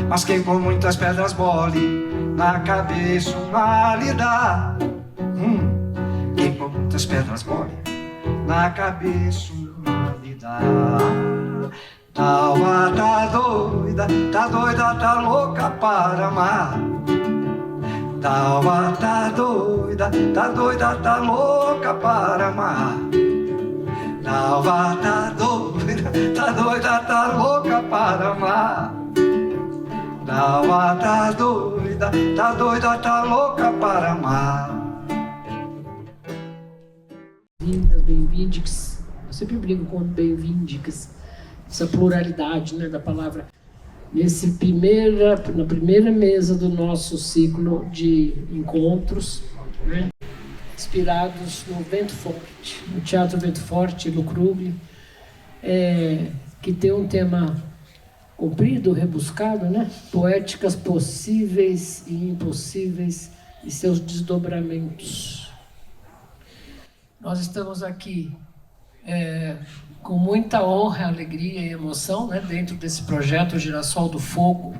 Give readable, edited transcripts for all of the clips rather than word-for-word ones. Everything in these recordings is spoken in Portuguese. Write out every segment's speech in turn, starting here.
mas quem com muitas pedras mole na cabeça uma lhe dá. Quem com muitas pedras mole na cabeça uma lhe dá. Alma tá doida, tá louca para amar. Alma tá doida, tá louca para amar. Alma tá doida, tá louca para amar. Alma tá doida, tá louca para amar. Bem-vindes. Eu sempre brinco com bem-vindes. Essa pluralidade, né, da palavra. Na primeira mesa do nosso ciclo de encontros, né, inspirados no Vento Forte, no Teatro Vento Forte, no Krugli, que tem um tema comprido, rebuscado, né? Poéticas possíveis e impossíveis e seus desdobramentos. Nós estamos aqui com muita honra, alegria e emoção, né, dentro desse projeto Girassol do Fogo,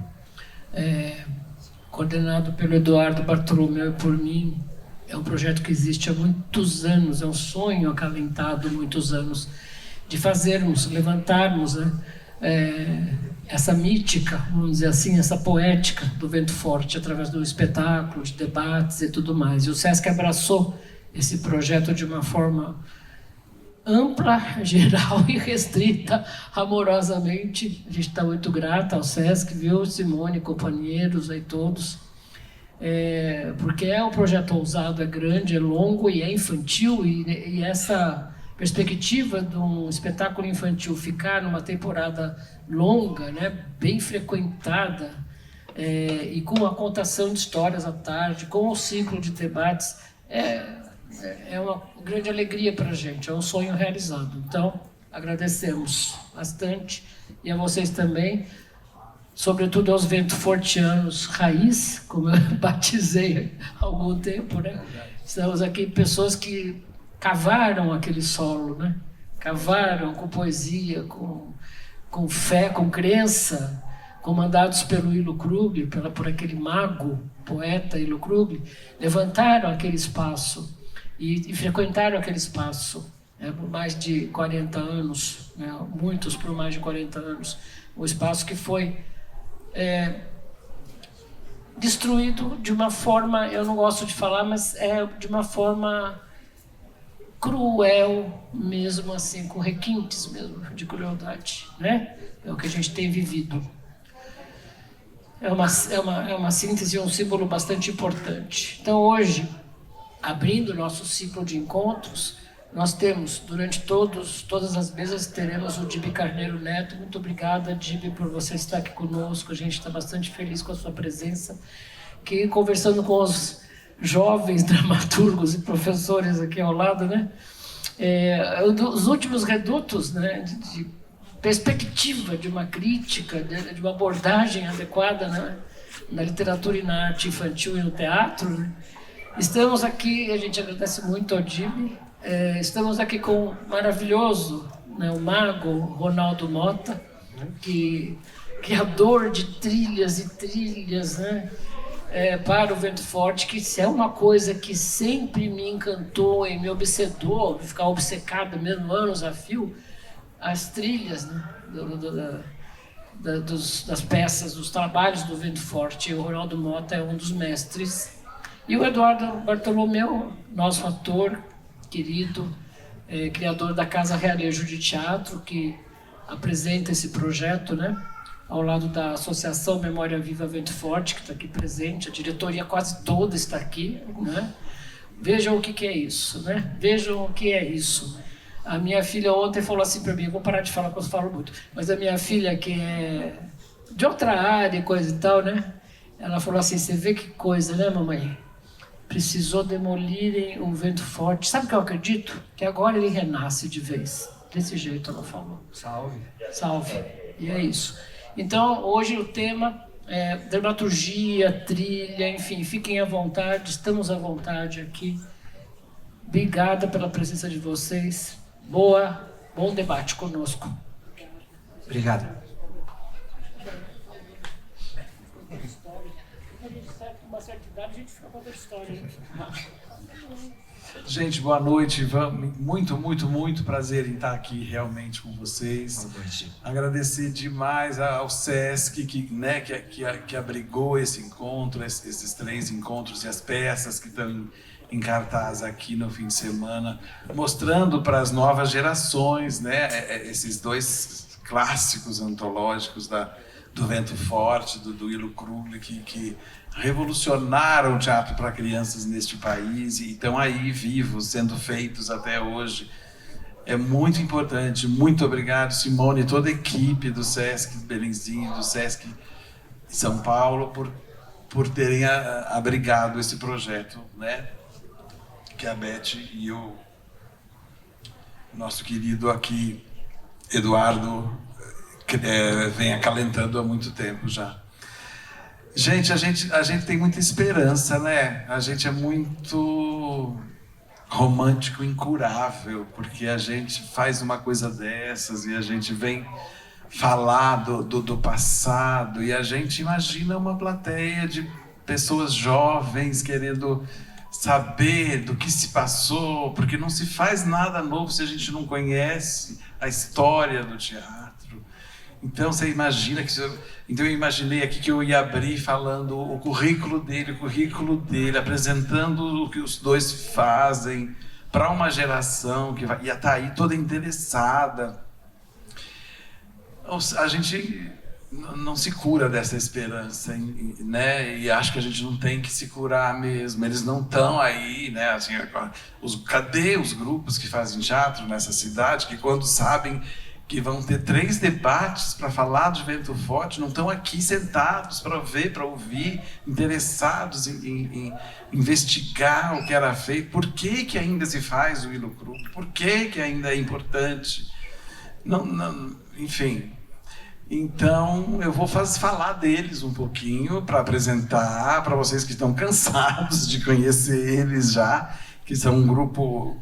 coordenado pelo Eduardo Bartolomeu e por mim. É um projeto que existe há muitos anos, é um sonho acalentado há muitos anos, de fazermos, levantarmos, né, essa mítica, vamos dizer assim, essa poética do Vento Forte, através do espetáculo, de debates e tudo mais. E o Sesc abraçou esse projeto de uma forma ampla, geral e restrita, amorosamente. A gente está muito grata ao Sesc, viu, Simone, companheiros aí todos, porque é um projeto ousado, é grande, é longo e é infantil, e essa perspectiva de um espetáculo infantil ficar numa temporada longa, né, bem frequentada, e com a contação de histórias à tarde, com o ciclo de debates, é uma grande alegria para a gente, é um sonho realizado. Então, agradecemos bastante, e a vocês também, sobretudo aos ventofortianos raiz, como eu batizei há algum tempo, né? Estamos aqui pessoas que cavaram aquele solo, né? Cavaram com poesia, com fé, com crença, comandados pelo Ilo Krugli, por aquele mago, poeta Ilo Krugli, levantaram aquele espaço e frequentaram aquele espaço por mais de 40 anos, né? Muitos por mais de 40 anos, o espaço que foi destruído de uma forma, eu não gosto de falar, mas de uma forma cruel mesmo, assim, com requintes mesmo de crueldade, né? É o que a gente tem vivido. É uma síntese, um símbolo bastante importante. Então, hoje, abrindo o nosso ciclo de encontros, nós temos, durante todas as mesas, teremos o Dibi Carneiro Neto. Muito obrigada, Dibi, por você estar aqui conosco. A gente está bastante feliz com a sua presença. Que, conversando com os jovens dramaturgos e professores aqui ao lado, né, os últimos redutos, né, de perspectiva de uma crítica, de uma abordagem adequada, né, na literatura e na arte infantil e no teatro, né. Estamos aqui, a gente agradece muito ao Dibi, estamos aqui com o maravilhoso, né, o mago Ronaldo Mota, que criador de trilhas e trilhas, né, para o Vento Forte, que se é uma coisa que sempre me encantou e me obsedou, ficar obcecada mesmo anos a fio, as trilhas, né, das peças, dos trabalhos do Vento Forte. E o Ronaldo Mota é um dos mestres. E o Eduardo Bartolomeu, nosso ator querido, criador da Casa Realejo de Teatro, que apresenta esse projeto, né, ao lado da Associação Memória Viva Vento Forte, que está aqui presente. A diretoria quase toda está aqui, né? Vejam o que é isso, né? Vejam o que é isso. A minha filha ontem falou assim para mim, eu vou parar de falar, porque eu falo muito, mas a minha filha, que é de outra área e coisa e tal, né? Ela falou assim, você vê que coisa, né, mamãe? Precisou demolirem o Vento Forte. Sabe o que eu acredito? Que agora ele renasce de vez. Desse jeito ela falou. Salve. Salve. E é isso. Então, hoje o tema é dramaturgia, trilha, enfim, fiquem à vontade, estamos à vontade aqui. Obrigada pela presença de vocês. Bom debate conosco. Obrigado. certa idade, a gente fica com outra história. Gente, boa noite. Muito prazer em estar aqui realmente com vocês. Boa noite. Agradecer demais ao Sesc que abrigou esse encontro, esses 3 encontros e as peças que estão em cartaz aqui no fim de semana, mostrando para as novas gerações, né, esses 2 clássicos antológicos do Vento Forte, do Ilo Krugli, que revolucionaram o teatro para crianças neste país e estão aí vivos, sendo feitos até hoje. É muito importante. Muito obrigado, Simone e toda a equipe do Sesc Belenzinho, do Sesc São Paulo, por terem abrigado esse projeto, né? Que a Beth e o nosso querido aqui, Eduardo, vem acalentando há muito tempo já. Gente, a gente tem muita esperança, né? A gente é muito romântico, incurável, porque a gente faz uma coisa dessas e a gente vem falar do passado e a gente imagina uma plateia de pessoas jovens querendo saber do que se passou, porque não se faz nada novo se a gente não conhece a história do teatro. Então você imagina que... Então eu imaginei aqui que eu ia abrir falando o currículo dele, apresentando o que os 2 fazem para uma geração que ia estar aí toda interessada. A gente não se cura dessa esperança, né? E acho que a gente não tem que se curar mesmo. Eles não estão aí, né? Assim, cadê os grupos que fazem teatro nessa cidade, que quando sabem que vão ter 3 debates para falar de Vento Forte, não estão aqui sentados para ver, para ouvir, interessados em investigar o que era feito, por que ainda se faz o Ilo Krugli, por que ainda é importante. Enfim. Então, eu vou falar deles um pouquinho para apresentar para vocês que estão cansados de conhecer eles já, que são um grupo,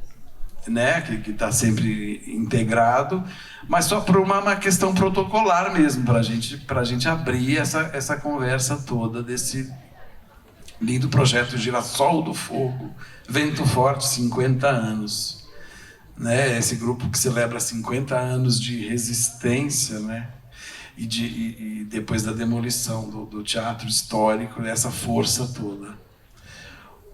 né, que está sempre integrado, mas só por uma questão protocolar mesmo, para a gente abrir essa conversa toda desse lindo projeto Girassol do Fogo, Vento Forte, 50 anos. Né? Esse grupo que celebra 50 anos de resistência, né? E depois da demolição do teatro histórico, essa força toda.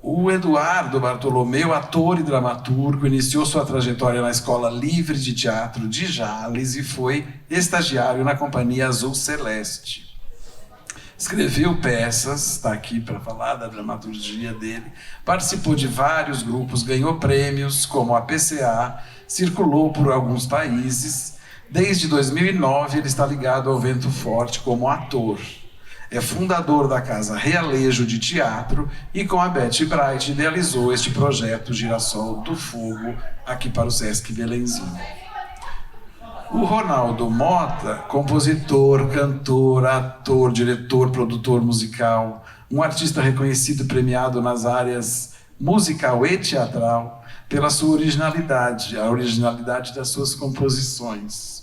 O Eduardo Bartolomeu, ator e dramaturgo, iniciou sua trajetória na Escola Livre de Teatro de Jales e foi estagiário na Companhia Azul Celeste. Escreveu peças, está aqui para falar da dramaturgia dele, participou de vários grupos, ganhou prêmios como a PCA, circulou por alguns países. Desde 2009 ele está ligado ao Vento Forte como ator. É fundador da Casa Realejo de Teatro e com a Beth Bright idealizou este projeto Girassol do Fogo aqui para o Sesc Belenzinho. O Ronaldo Mota, compositor, cantor, ator, diretor, produtor musical, um artista reconhecido e premiado nas áreas musical e teatral pela sua originalidade, a originalidade das suas composições.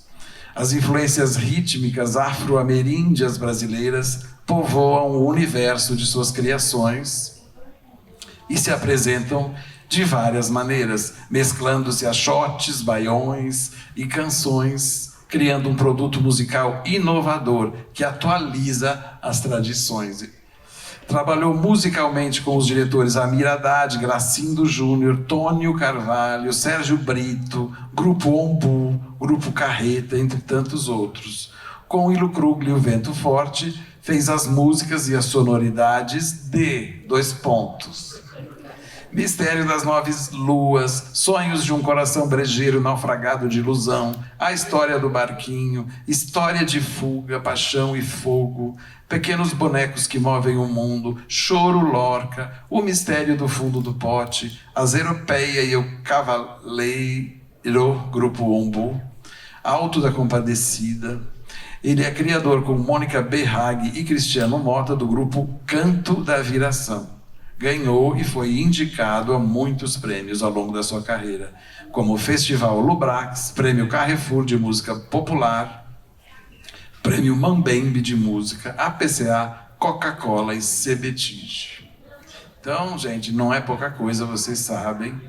As influências rítmicas afro-ameríndias brasileiras povoam o universo de suas criações e se apresentam de várias maneiras, mesclando-se a shots, baiões e canções, criando um produto musical inovador que atualiza as tradições. Trabalhou musicalmente com os diretores Amir Haddad, Gracindo Júnior, Tônio Carvalho, Sérgio Brito, Grupo Ombu, Grupo Carreta, entre tantos outros. Com o Ilo Krugli e o Vento Forte, fez as músicas e as sonoridades de... Mistério das Nove Luas, Sonhos de um Coração Brejeiro Naufragado de Ilusão, A História do Barquinho, História de Fuga, Paixão e Fogo, Pequenos Bonecos que Movem o Mundo, Choro Lorca, O Mistério do Fundo do Pote, A Zeropeia e o Cavaleiro, Grupo Ombu, Alto da Compadecida. Ele é criador com Mônica Berrag e Cristiano Mota do grupo Canto da Viração. Ganhou e foi indicado a muitos prêmios ao longo da sua carreira, como o Festival Lubrax, Prêmio Carrefour de Música Popular, Prêmio Mambembe de Música, APCA, Coca-Cola e CBTIG. Então, gente, não é pouca coisa, vocês sabem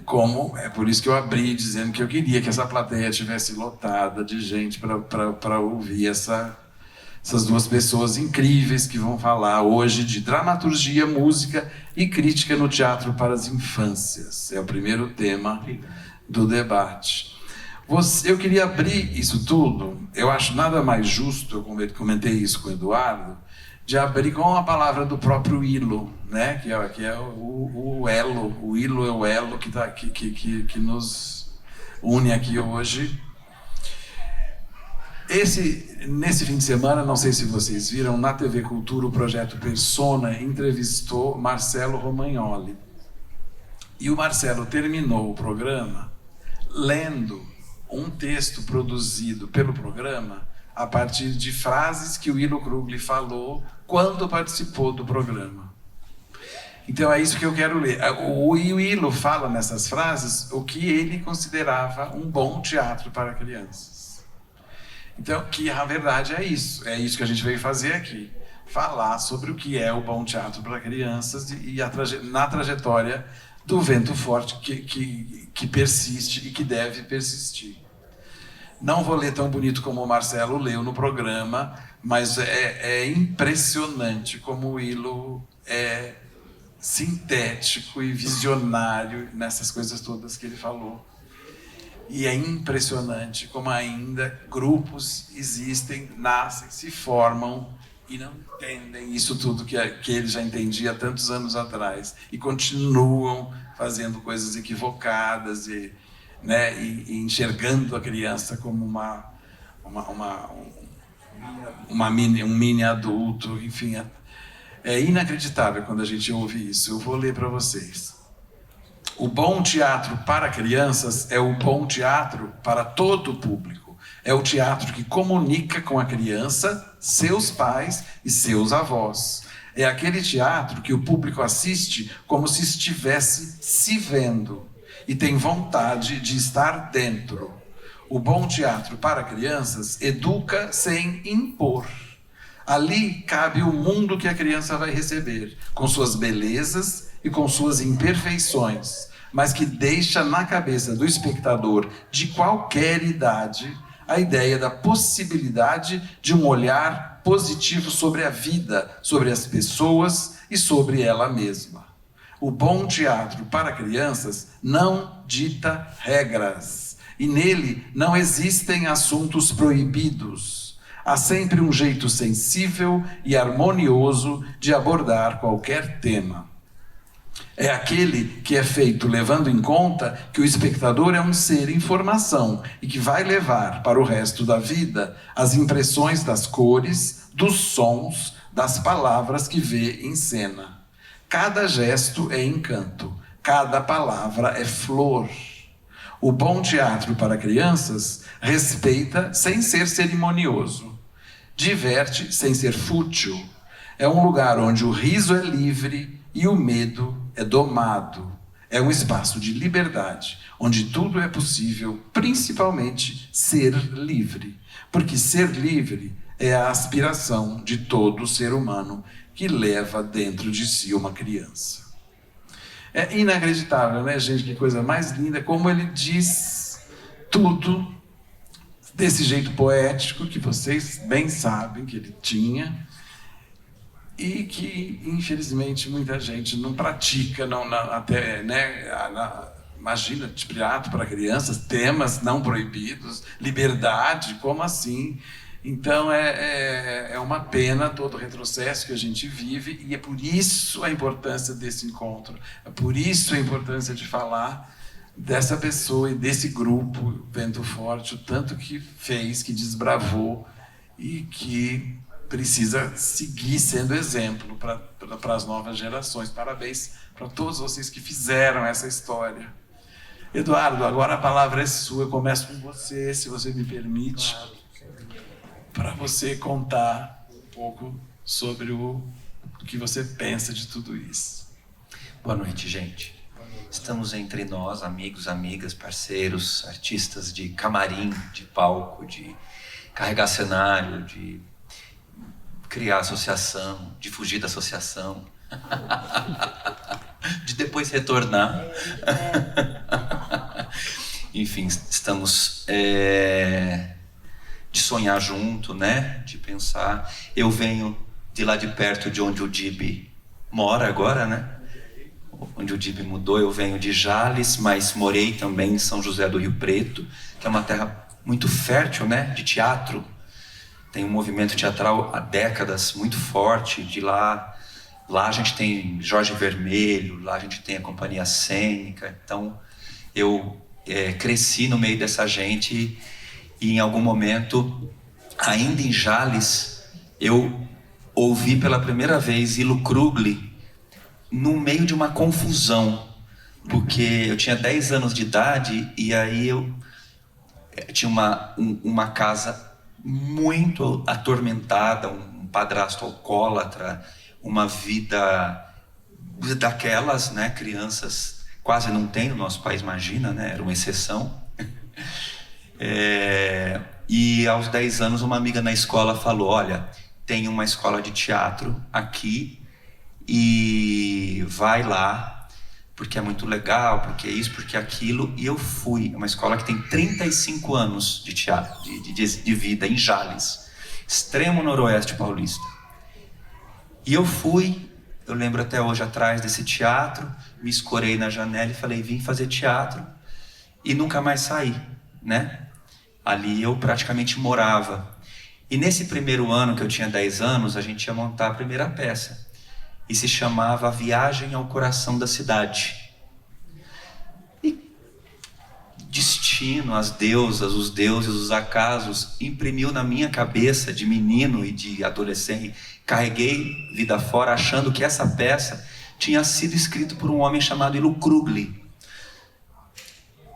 como. É por isso que eu abri dizendo que eu queria que essa plateia estivesse lotada de gente para ouvir essas duas pessoas incríveis que vão falar hoje de dramaturgia, música e crítica no teatro para as infâncias. É o primeiro tema do debate. Eu queria abrir isso tudo, eu acho nada mais justo, eu comentei isso com o Eduardo, de abrir com a palavra do próprio Ilo, né? que é o elo. O Ilo é o elo que nos une aqui hoje. Nesse fim de semana, não sei se vocês viram, na TV Cultura, o Projeto Persona entrevistou Marcelo Romagnoli. E o Marcelo terminou o programa lendo um texto produzido pelo programa a partir de frases que o Ilo Krugli falou quando participou do programa. Então é isso que eu quero ler. O Ilo fala nessas frases o que ele considerava um bom teatro para crianças. Então, que a verdade é isso que a gente veio fazer aqui. Falar sobre o que é o bom teatro para crianças e na trajetória do Vento Forte que persiste e que deve persistir. Não vou ler tão bonito como o Marcelo leu no programa, mas é impressionante como o Ilo é sintético e visionário nessas coisas todas que ele falou. E é impressionante como ainda grupos existem, nascem, se formam e não entendem isso tudo que ele já entendia há tantos anos atrás e continuam fazendo coisas equivocadas e enxergando a criança como um mini adulto, enfim. É inacreditável quando a gente ouve isso. Eu vou ler para vocês. O bom teatro para crianças é o bom teatro para todo o público. É o teatro que comunica com a criança, seus pais e seus avós. É aquele teatro que o público assiste como se estivesse se vendo e tem vontade de estar dentro. O bom teatro para crianças educa sem impor. Ali cabe o mundo que a criança vai receber, com suas belezas e com suas imperfeições, mas que deixa na cabeça do espectador de qualquer idade a ideia da possibilidade de um olhar positivo sobre a vida, sobre as pessoas e sobre ela mesma. O bom teatro para crianças não dita regras, e nele não existem assuntos proibidos. Há sempre um jeito sensível e harmonioso de abordar qualquer tema. É aquele que é feito levando em conta que o espectador é um ser em formação e que vai levar para o resto da vida as impressões das cores, dos sons, das palavras que vê em cena. Cada gesto é encanto, cada palavra é flor. O bom teatro para crianças respeita sem ser cerimonioso. Diverte sem ser fútil. É um lugar onde o riso é livre e o medo é domado. É um espaço de liberdade, onde tudo é possível, principalmente ser livre. Porque ser livre é a aspiração de todo ser humano que leva dentro de si uma criança. É inacreditável, né, gente? Que coisa mais linda, como ele diz tudo desse jeito poético que vocês bem sabem que ele tinha e que, infelizmente, muita gente não pratica, imagina, teatro para crianças, temas não proibidos, liberdade, como assim? Então, é uma pena todo o retrocesso que a gente vive e é por isso a importância desse encontro, é por isso a importância de falar dessa pessoa e desse grupo Vento Forte, o tanto que fez, que desbravou e que precisa seguir sendo exemplo para as novas gerações. Parabéns para todos vocês que fizeram essa história. Eduardo, agora a palavra é sua. Eu começo com você, se você me permite, para você contar um pouco sobre o que você pensa de tudo isso. Boa noite, gente. Estamos entre nós, amigos, amigas, parceiros, artistas de camarim, de palco, de carregar cenário, de criar associação, de fugir da associação, De depois retornar. Enfim, estamos de sonhar junto, né? De pensar. Eu venho de lá de perto de onde o Dib mora agora, né? Onde o Dib mudou, eu venho de Jales, mas morei também em São José do Rio Preto, que é uma terra muito fértil, né? De teatro. Tem um movimento teatral há décadas muito forte. De lá a gente tem Jorge Vermelho, lá a gente tem a Companhia Cênica. Então eu cresci no meio dessa gente e em algum momento, ainda em Jales, eu ouvi pela primeira vez Ilo Krugli no meio de uma confusão, porque eu tinha 10 anos de idade e aí eu tinha uma casa muito atormentada, um padrasto alcoólatra, uma vida daquelas, né, crianças quase não tem no nosso país, imagina, né, era uma exceção. E aos 10 anos uma amiga na escola falou, olha, tem uma escola de teatro aqui e vai lá, porque é muito legal, porque é isso, porque é aquilo. E eu fui. É uma escola que tem 35 anos de teatro, de vida, em Jales, extremo noroeste paulista. E eu fui, eu lembro até hoje, atrás desse teatro, me escorei na janela e falei, vim fazer teatro, e nunca mais saí, né? Ali eu praticamente morava. E nesse primeiro ano, que eu tinha 10 anos, a gente ia montar a primeira peça. E se chamava A Viagem ao Coração da Cidade. E destino, as deusas, os deuses, os acasos, imprimiu na minha cabeça de menino e de adolescente. Carreguei vida fora achando que essa peça tinha sido escrita por um homem chamado Ilo Krugli.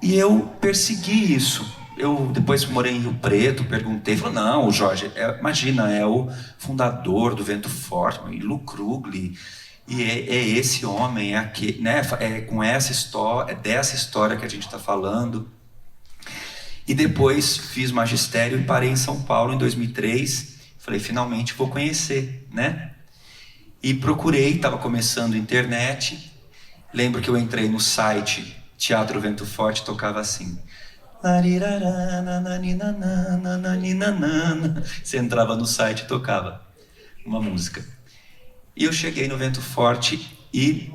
E eu persegui isso. Eu depois morei em Rio Preto, perguntei, falou, não, o Jorge, imagina, é o fundador do Vento Forte, Ilo Krugli, e é esse homem, né, com essa história, é dessa história que a gente está falando. E depois fiz magistério e parei em São Paulo em 2003, falei, finalmente vou conhecer, né? E procurei, estava começando a internet, lembro que eu entrei no site Teatro Vento Forte, tocava assim... Você entrava no site e tocava uma música. E eu cheguei no Vento Forte e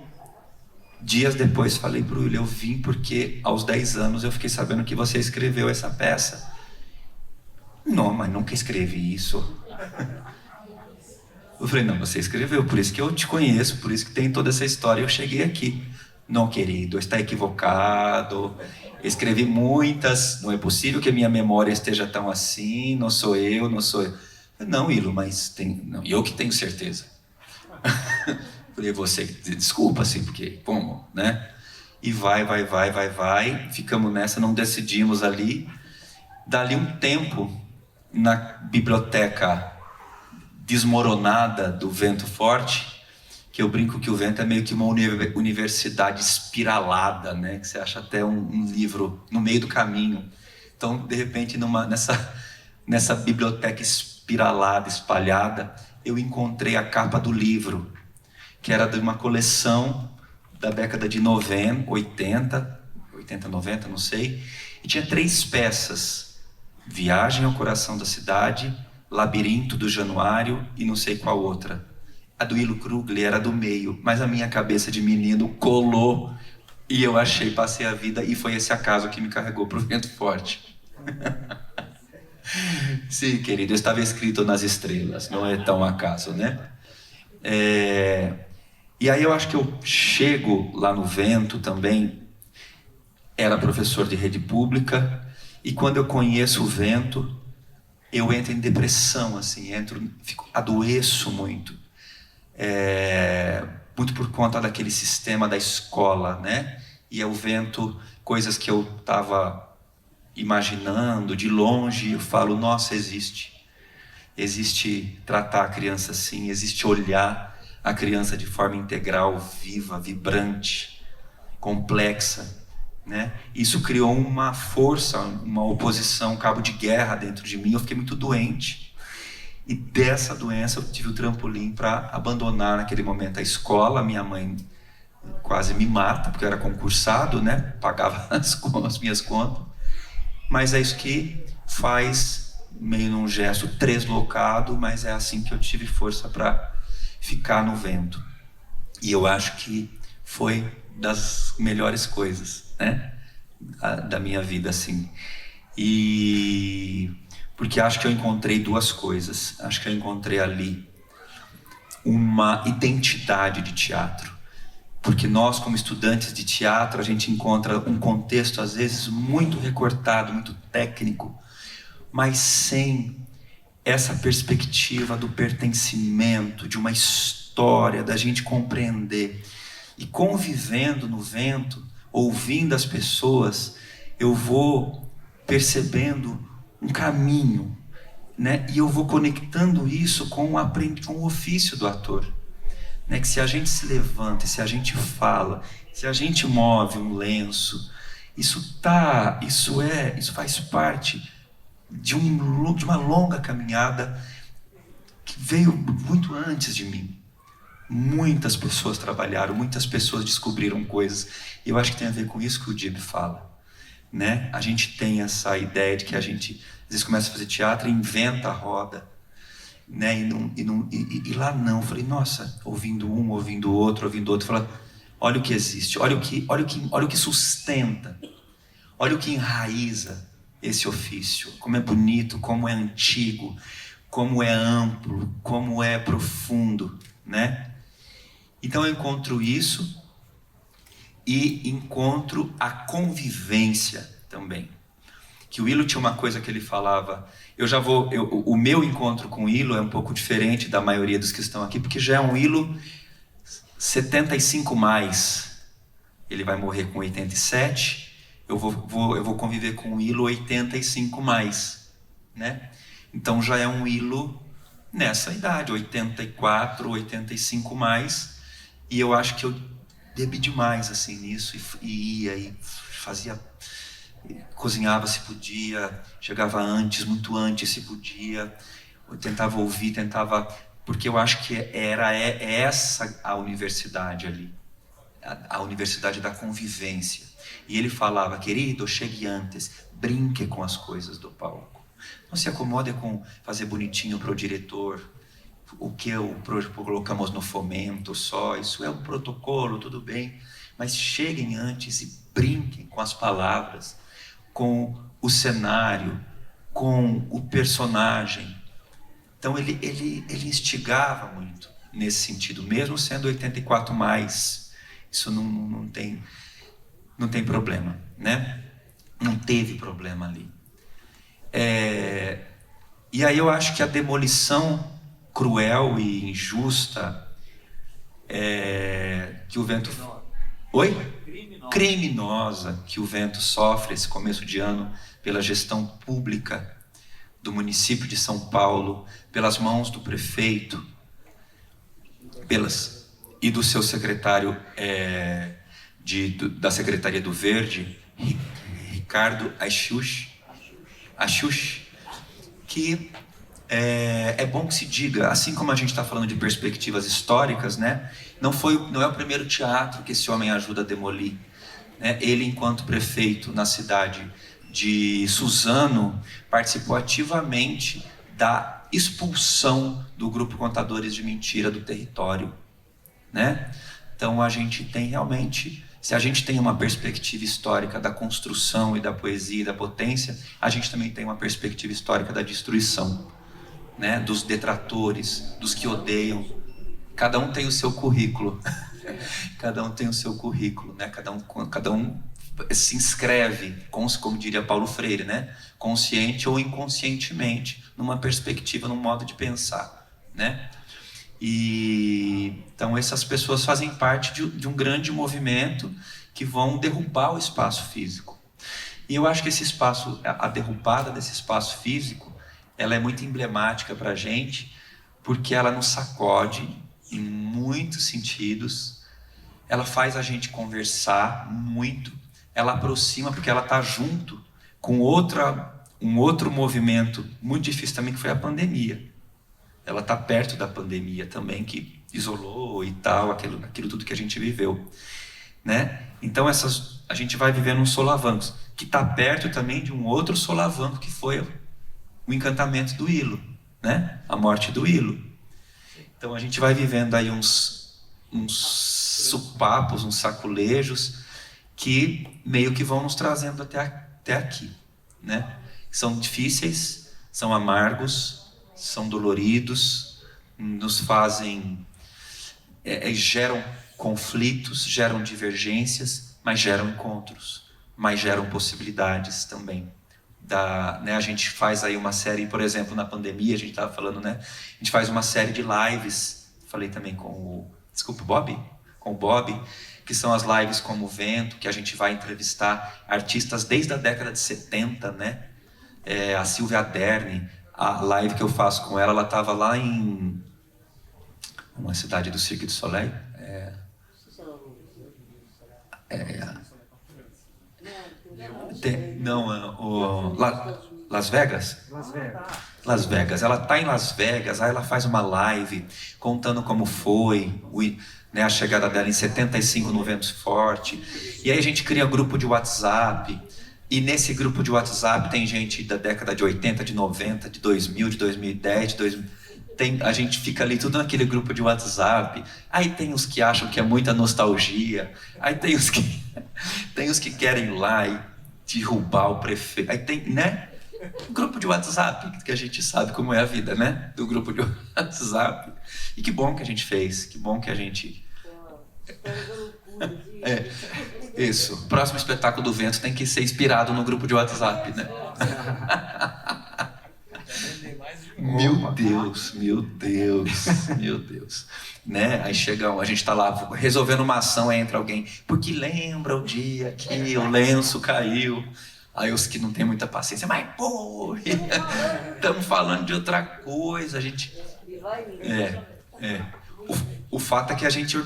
dias depois falei pro Will, eu vim porque aos 10 anos eu fiquei sabendo que você escreveu essa peça. Não, mas nunca escrevi isso. Eu falei, não, você escreveu, por isso que eu te conheço, por isso que tem toda essa história, eu cheguei aqui. Não, querido, está equivocado. Escrevi muitas, não é possível que a minha memória esteja tão assim, não sou eu. Não, Ilo, mas não, eu que tenho certeza. Falei, você, desculpa, assim, porque, como, né? E vai, ficamos nessa, não decidimos ali. Dali um tempo, na biblioteca desmoronada do Vento Forte, que eu brinco que o Vento é meio que uma universidade espiralada, né? Que você acha até um livro no meio do caminho. Então, de repente, nessa biblioteca espiralada, espalhada, eu encontrei a capa do livro, que era de uma coleção da década de 80, 90, não sei, e tinha 3 peças: Viagem ao Coração da Cidade, Labirinto do Januário e não sei qual outra. A do Ilo Krugli era do meio, mas a minha cabeça de menino colou e eu passei a vida, e foi esse acaso que me carregou para o Vento Forte. Sim, querido, estava escrito nas estrelas, não é tão acaso, né? E aí eu acho que eu chego lá no Vento também, era professor de rede pública, e quando eu conheço o Vento, eu entro em depressão, assim, adoeço muito. Muito por conta daquele sistema da escola, né? E o Vento, coisas que eu estava imaginando de longe, eu falo, nossa, existe tratar a criança assim, existe olhar a criança de forma integral, viva, vibrante, complexa, né? Isso criou uma força, uma oposição, um cabo de guerra dentro de mim. Eu fiquei muito doente. E dessa doença eu tive o trampolim para abandonar naquele momento a escola. Minha mãe quase me mata, porque eu era concursado, né? Pagava as minhas contas. Mas é isso que faz, meio num gesto deslocado, mas é assim que eu tive força para ficar no vento. E eu acho que foi das melhores coisas, né? Da minha vida, assim. E porque acho que eu encontrei duas coisas. Acho que eu encontrei ali uma identidade de teatro. Porque nós, como estudantes de teatro, a gente encontra um contexto, às vezes, muito recortado, muito técnico, mas sem essa perspectiva do pertencimento, de uma história, da gente compreender. E convivendo no vento, ouvindo as pessoas, eu vou percebendo um caminho, né? E eu vou conectando isso com o ofício do ator. Né, que se a gente se levanta, se a gente fala, se a gente move um lenço, isso faz parte de uma longa caminhada que veio muito antes de mim. Muitas pessoas trabalharam, muitas pessoas descobriram coisas. E eu acho que tem a ver com isso que o Dib fala. Né? A gente tem essa ideia de que a gente às vezes começa a fazer teatro e inventa a roda. Né? E lá não, eu falei, nossa, ouvindo um, ouvindo outro, falando, olha o que existe, olha o que sustenta, olha o que enraiza esse ofício, como é bonito, como é antigo, como é amplo, como é profundo, né? Então eu encontro isso e encontro a convivência também. Que o Ilo tinha uma coisa que ele falava, o meu encontro com o Ilo é um pouco diferente da maioria dos que estão aqui, porque já é um Ilo 75 mais. Ele vai morrer com 87, eu vou conviver com o Ilo 85 mais, né? Então já é um Ilo nessa idade, 84, 85 mais, e eu acho que eu bebi demais assim nisso e ia e fazia, cozinhava se podia, chegava antes, muito antes se podia, eu tentava ouvir, porque eu acho que é essa a universidade ali, a universidade da convivência. E ele falava, querido, chegue antes, brinque com as coisas do palco, não se acomode com fazer bonitinho para o diretor, o que colocamos no fomento só, isso é um protocolo, tudo bem, mas cheguem antes e brinquem com as palavras, com o cenário, com o personagem. Então ele instigava muito nesse sentido, mesmo sendo 84 mais, isso não tem problema, né? Não teve problema ali. E aí eu acho que a demolição cruel e injusta que o vento... Oi? Criminosa que o vento sofre esse começo de ano pela gestão pública do município de São Paulo, pelas mãos do prefeito, e do seu secretário da Secretaria do Verde, Ricardo Axux, que é bom que se diga, assim como a gente está falando de perspectivas históricas, né? Não é o primeiro teatro que esse homem ajuda a demolir. Né? Ele, enquanto prefeito na cidade de Suzano, participou ativamente da expulsão do grupo Contadores de Mentira do território. Né? Então a gente tem realmente, se a gente tem uma perspectiva histórica da construção e da poesia e da potência, a gente também tem uma perspectiva histórica da destruição, né? Dos detratores, dos que odeiam. Cada um tem o seu currículo. Cada um tem o seu currículo, né? Cada um se inscreve, como diria Paulo Freire, né? Consciente ou inconscientemente, numa perspectiva, num modo de pensar, né? E então essas pessoas fazem parte de um grande movimento que vão derrubar o espaço físico. E eu acho que esse espaço, a derrubada desse espaço físico, ela é muito emblemática para a gente, porque ela nos sacode em muitos sentidos, ela faz a gente conversar muito, ela aproxima, porque ela está junto com um outro movimento muito difícil também, que foi a pandemia. ela está perto da pandemia também, que isolou e tal, aquilo tudo que a gente viveu, né? Então a gente vai vivendo uns solavancos, que está perto também de um outro solavanco, que foi o encantamento do Ilo, né? A morte do Ilo. Então a gente vai vivendo aí uns supapos, uns saculejos, que meio que vão nos trazendo até aqui, né? São difíceis, são amargos, são doloridos, nos fazem... geram conflitos, geram divergências, mas geram encontros, mas geram possibilidades também. Né, a gente faz aí uma série, por exemplo, na pandemia, a gente estava falando, né? A gente faz uma série de lives, falei também com o Bob, que são as lives como o Vento, que a gente vai entrevistar artistas desde a década de 70, né? A Silvia Aderne, a live que eu faço com ela estava lá em uma cidade do Cirque du Soleil. Las Vegas? Las Vegas. Ela está em Las Vegas, aí ela faz uma live contando como foi, né, a chegada dela em 75 no Vento Forte. E aí a gente cria grupo de WhatsApp, e nesse grupo de WhatsApp tem gente da década de 80, de 90, de 2000, de 2010, de 2000... a gente fica ali tudo naquele grupo de WhatsApp. Aí tem os que acham que é muita nostalgia, aí tem os que querem ir lá e derrubar o prefeito. Aí tem, né? Grupo de WhatsApp, que a gente sabe como é a vida, né? Do grupo de WhatsApp. E que bom que a gente fez, que bom que a gente... Isso. O próximo espetáculo do Vento tem que ser inspirado no grupo de WhatsApp, né? Meu Deus. Né? Aí chega a gente tá lá resolvendo uma ação, aí entra alguém, porque lembra o dia que o lenço caiu. Aí os que não tem muita paciência, mas pô, estamos falando de outra coisa, a gente... O fato é que a gente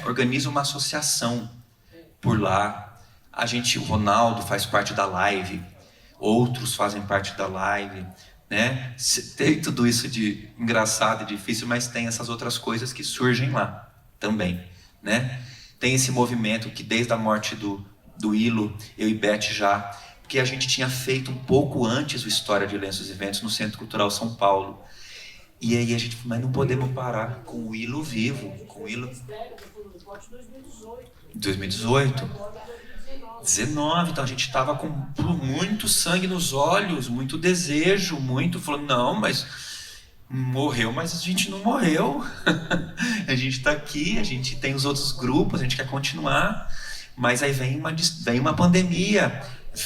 organiza uma associação por lá. O Ronaldo faz parte da live, outros fazem parte da live, né? Tem tudo isso de engraçado e difícil, mas tem essas outras coisas que surgem lá também, né? Tem esse movimento que desde a morte do Ilo, eu e Beth porque a gente tinha feito um pouco antes o História de Lenços e Ventos no Centro Cultural São Paulo. E aí a gente falou, mas não podemos parar com o Ilo vivo, com o Ilo... 2018. 19, então a gente estava com muito sangue nos olhos, muito desejo, falou, não, mas morreu, mas a gente não morreu. A gente está aqui, a gente tem os outros grupos, a gente quer continuar, mas aí vem uma pandemia,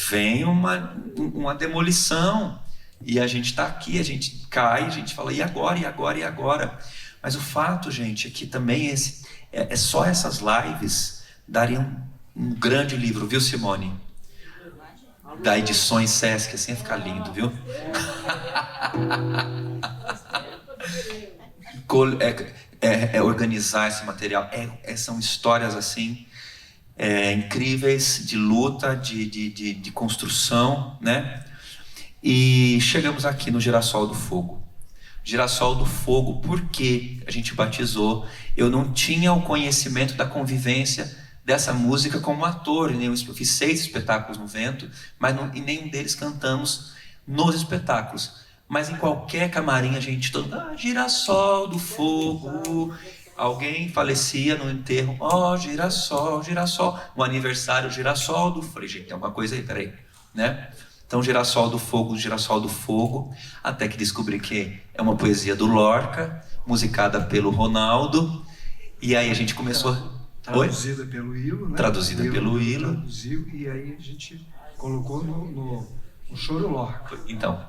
vem uma demolição, e a gente está aqui, a gente cai, a gente fala, e agora? Mas o fato, gente, é que também só essas lives dariam um grande livro, viu, Simone? Da Edições Sesc, assim ia ficar lindo, viu? Organizar esse material, são histórias assim, incríveis, de luta, de construção, né? E chegamos aqui no Girassol do Fogo. Girassol do Fogo, por que a gente batizou? Eu não tinha o conhecimento da convivência dessa música como ator. Eu fiz 6 espetáculos no Vento, mas em nenhum deles cantamos nos espetáculos. Mas em qualquer camarim a gente todo Girassol do Fogo. Alguém falecia no enterro, Girassol, Girassol. No aniversário, Girassol do Fogo. Falei, gente, tem alguma coisa aí, peraí, né? Então, Girassol do Fogo, até que descobri que é uma poesia do Lorca, musicada pelo Ronaldo, e aí a gente começou... Traduzida pelo Ilo, né? Traduzida pelo Ilo. Traduziu, e aí a gente colocou no Choro Lorca. Então,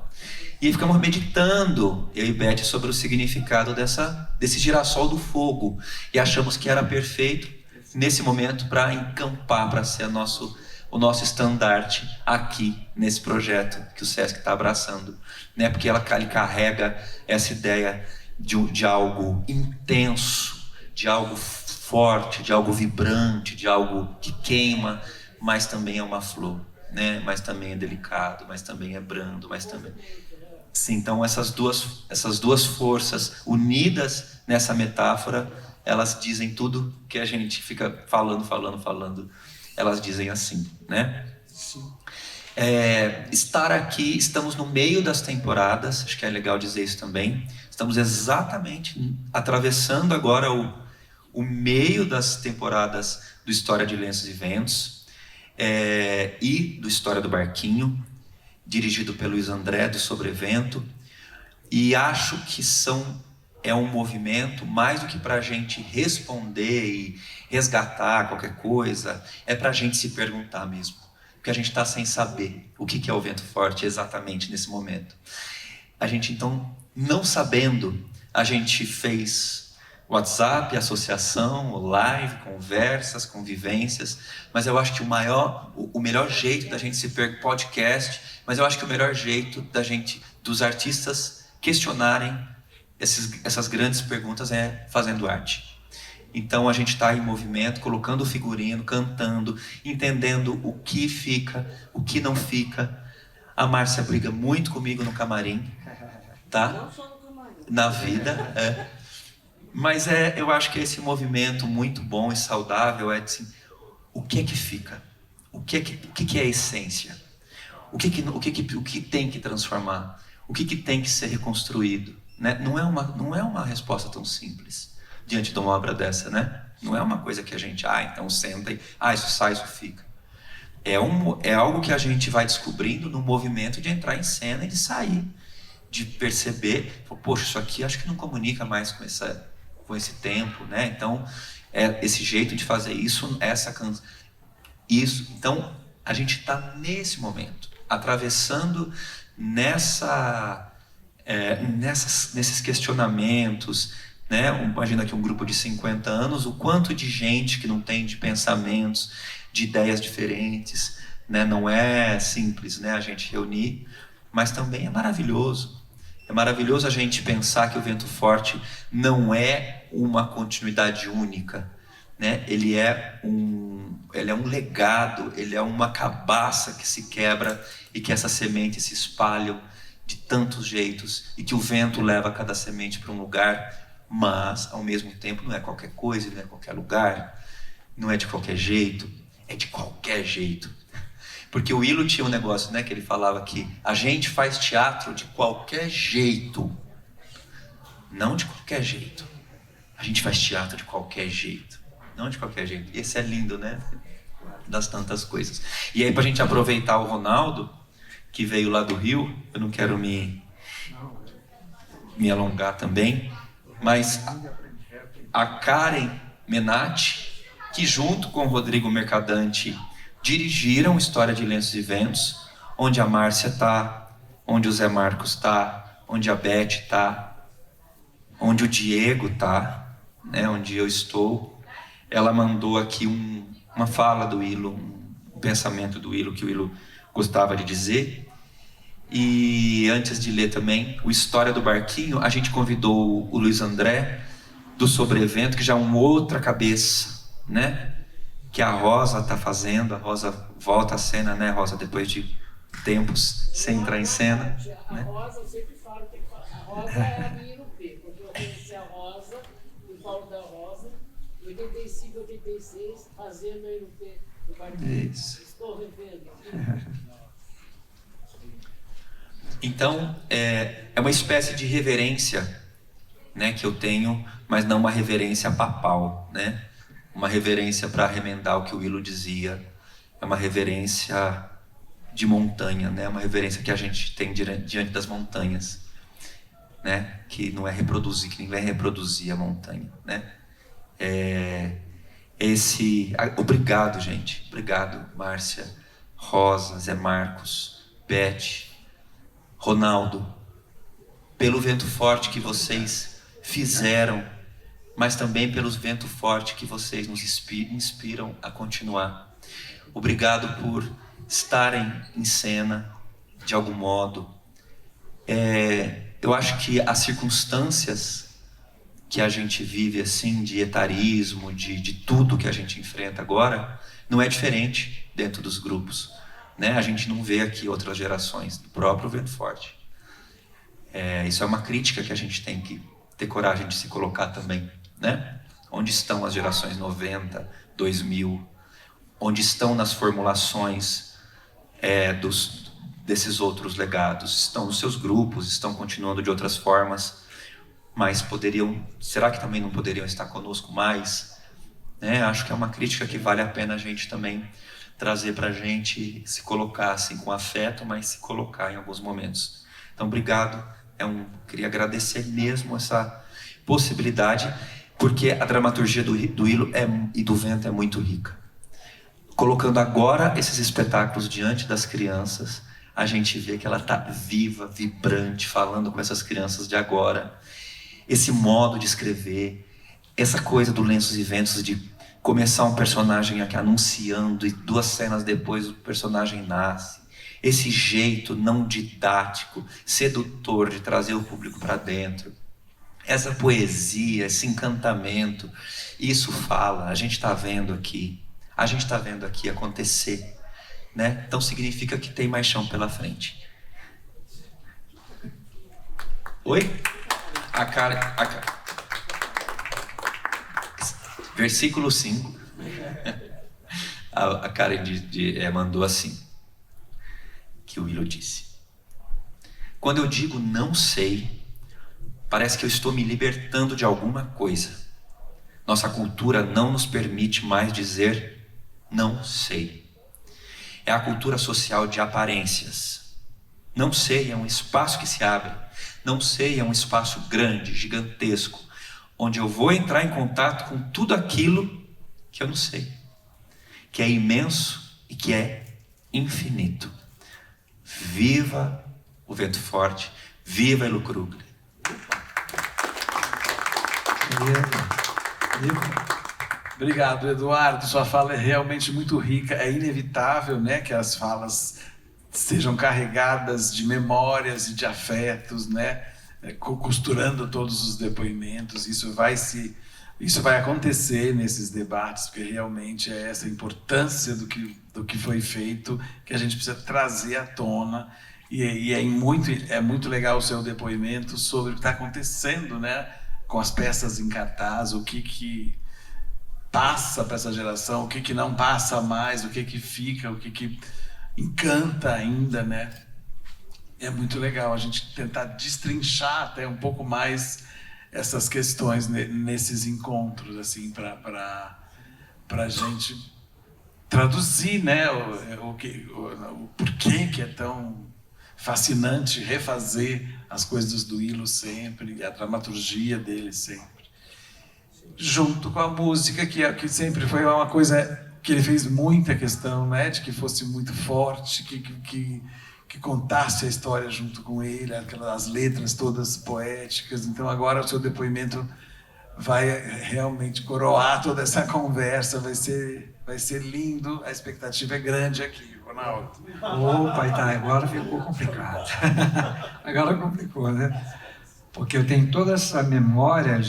e aí ficamos meditando, eu e Beth, sobre o significado desse Girassol do Fogo, e achamos que era perfeito, nesse momento, para encampar, para ser o nosso estandarte aqui nesse projeto que o Sesc está abraçando, né? Porque ele carrega essa ideia de algo intenso, de algo forte, de algo vibrante, de algo que queima, mas também é uma flor, né? Mas também é delicado, mas também é brando, mas também... Sim, então essas duas forças unidas nessa metáfora, elas dizem tudo que a gente fica falando, elas dizem assim, né? Estar aqui, estamos no meio das temporadas, acho que é legal dizer isso também, estamos exatamente atravessando agora o meio das temporadas do História de Lenços e Ventos e do História do Barquinho, dirigido pelo Luiz André, do Sobrevento, e acho que é um movimento, mais do que para a gente responder e resgatar qualquer coisa, é para a gente se perguntar mesmo, porque a gente está sem saber o que é o vento forte exatamente nesse momento. A gente, então, não sabendo, a gente fez WhatsApp, associação, live, conversas, convivências, mas eu acho que o melhor jeito da gente podcast, mas eu acho que o melhor jeito dos artistas questionarem essas grandes perguntas é fazendo arte. Então a gente está em movimento, colocando o figurino, cantando, entendendo o que fica, o que não fica. A Márcia briga muito comigo no camarim, tá? Não só no camarim. Na vida, Mas eu acho que esse movimento muito bom e saudável é assim, o que é que fica? O que é a essência? O que tem que transformar? O que tem que ser reconstruído? Né? Não é uma resposta tão simples diante de uma obra dessa, né? Não é uma coisa que a gente, então senta e, isso sai, isso fica. É algo que a gente vai descobrindo no movimento de entrar em cena e de sair, de perceber, poxa, isso aqui acho que não comunica mais com esse tempo, né? Então, esse jeito de fazer isso, então, a gente está nesse momento, atravessando nesses questionamentos, né? Imagina aqui um grupo de 50 anos, o quanto de gente que não tem de pensamentos, de ideias diferentes, né? Não é simples, né? A gente reunir, mas também é maravilhoso. É maravilhoso a gente pensar que o Vento Forte não é uma continuidade única, né? Ele é um legado, ele é uma cabaça que se quebra e que essas sementes se espalham de tantos jeitos e que o vento leva cada semente para um lugar, mas ao mesmo tempo não é qualquer coisa, não é qualquer lugar, não é de qualquer jeito, é de qualquer jeito. Porque o Ilo tinha um negócio, né, que ele falava que a gente faz teatro de qualquer jeito, não de qualquer jeito. A gente faz teatro de qualquer jeito, não de qualquer jeito. Esse é lindo, né? Das tantas coisas. E aí, para a gente aproveitar o Ronaldo, que veio lá do Rio, eu não quero me alongar também, mas a Karen Menatti, que junto com o Rodrigo Mercadante dirigiram História de Lenços e Ventos, onde a Márcia está, onde o Zé Marcos está, onde a Beth está, onde o Diego está, né, onde eu estou. Ela mandou aqui uma fala do Ilo, um pensamento do Ilo, que o Ilo gostava de dizer. E antes de ler também o História do Barquinho, a gente convidou o Luiz André, do Sobrevento, que já é uma outra cabeça, né? Que a Rosa está fazendo. A Rosa volta à cena, né, Rosa? Depois de tempos sem entrar em cena. A Rosa, eu sempre falo que a Rosa é a minha Irupê, porque eu conheci a Rosa, o Paulo da Rosa, em 85, 86, fazendo a Irupê do Barquinho. Isso. Estou revendo. Então, é uma espécie de reverência, né, que eu tenho, mas não uma reverência papal, né? Uma reverência para remendar o que o Ilo dizia. É uma reverência de montanha, né? Uma reverência que a gente tem diante das montanhas, né? Que não é reproduzir, que ninguém vai reproduzir a montanha, né? Obrigado, gente. Obrigado, Márcia, Rosa, Zé Marcos, Beth, Ronaldo, pelo vento forte que vocês fizeram, mas também pelos ventos fortes que vocês nos inspiram a continuar. Obrigado por estarem em cena, de algum modo. Eu acho que as circunstâncias que a gente vive, assim, de etarismo, de tudo que a gente enfrenta agora, não é diferente dentro dos grupos, né? A gente não vê aqui outras gerações do próprio Vento Forte. Isso é uma crítica que a gente tem que ter coragem de se colocar também, né? Onde estão as gerações 90, 2000? Onde estão nas formulações desses outros legados? Estão nos seus grupos, estão continuando de outras formas, mas será que também não poderiam estar conosco mais? Acho que é uma crítica que vale a pena a gente também trazer para a gente, se colocar assim com afeto, mas se colocar em alguns momentos. Então, obrigado. Queria agradecer mesmo essa possibilidade, porque a dramaturgia do Hilo e do Vento é muito rica. Colocando agora esses espetáculos diante das crianças, a gente vê que ela está viva, vibrante, falando com essas crianças de agora. Esse modo de escrever, essa coisa do Lenços e Ventos, de começar um personagem aqui anunciando e 2 cenas depois o personagem nasce. Esse jeito não didático, sedutor de trazer o público para dentro. Essa poesia, esse encantamento, isso fala, a gente está vendo aqui. A gente está vendo aqui acontecer, né? Então significa que tem mais chão pela frente. Oi? Versículo 5. A Karen mandou assim, que o Hilo disse: quando eu digo não sei, parece que eu estou me libertando de alguma coisa. Nossa cultura não nos permite mais dizer não sei. É a cultura social de aparências. Não sei é um espaço que se abre. Não sei é um espaço grande, gigantesco, onde eu vou entrar em contato com tudo aquilo que eu não sei, que é imenso e que é infinito. Viva o Vento Forte, viva Elo Krugler. Obrigado, Eduardo. Sua fala é realmente muito rica. É inevitável, né, que as falas sejam carregadas de memórias e de afetos, né, costurando todos os depoimentos. Isso vai acontecer nesses debates, porque realmente é essa importância do que foi feito que a gente precisa trazer à tona. E é muito legal o seu depoimento sobre o que está acontecendo, né, com as peças em cartaz, o que passa para essa geração, o que não passa mais, o que fica, o que encanta ainda, né? É muito legal a gente tentar destrinchar até um pouco mais essas questões nesses encontros, assim, para a gente traduzir, né, o porquê que é tão fascinante refazer as coisas do Hilo sempre, e a dramaturgia dele sempre. Junto com a música, que sempre foi uma coisa que ele fez muita questão, né, de que fosse muito forte, que contasse a história junto com ele, aquelas letras todas poéticas. Então agora o seu depoimento vai realmente coroar toda essa conversa, vai ser lindo, a expectativa é grande aqui, Ronaldo. Opa, tá, agora ficou complicado. Agora complicou, né? Porque eu tenho toda essa memória.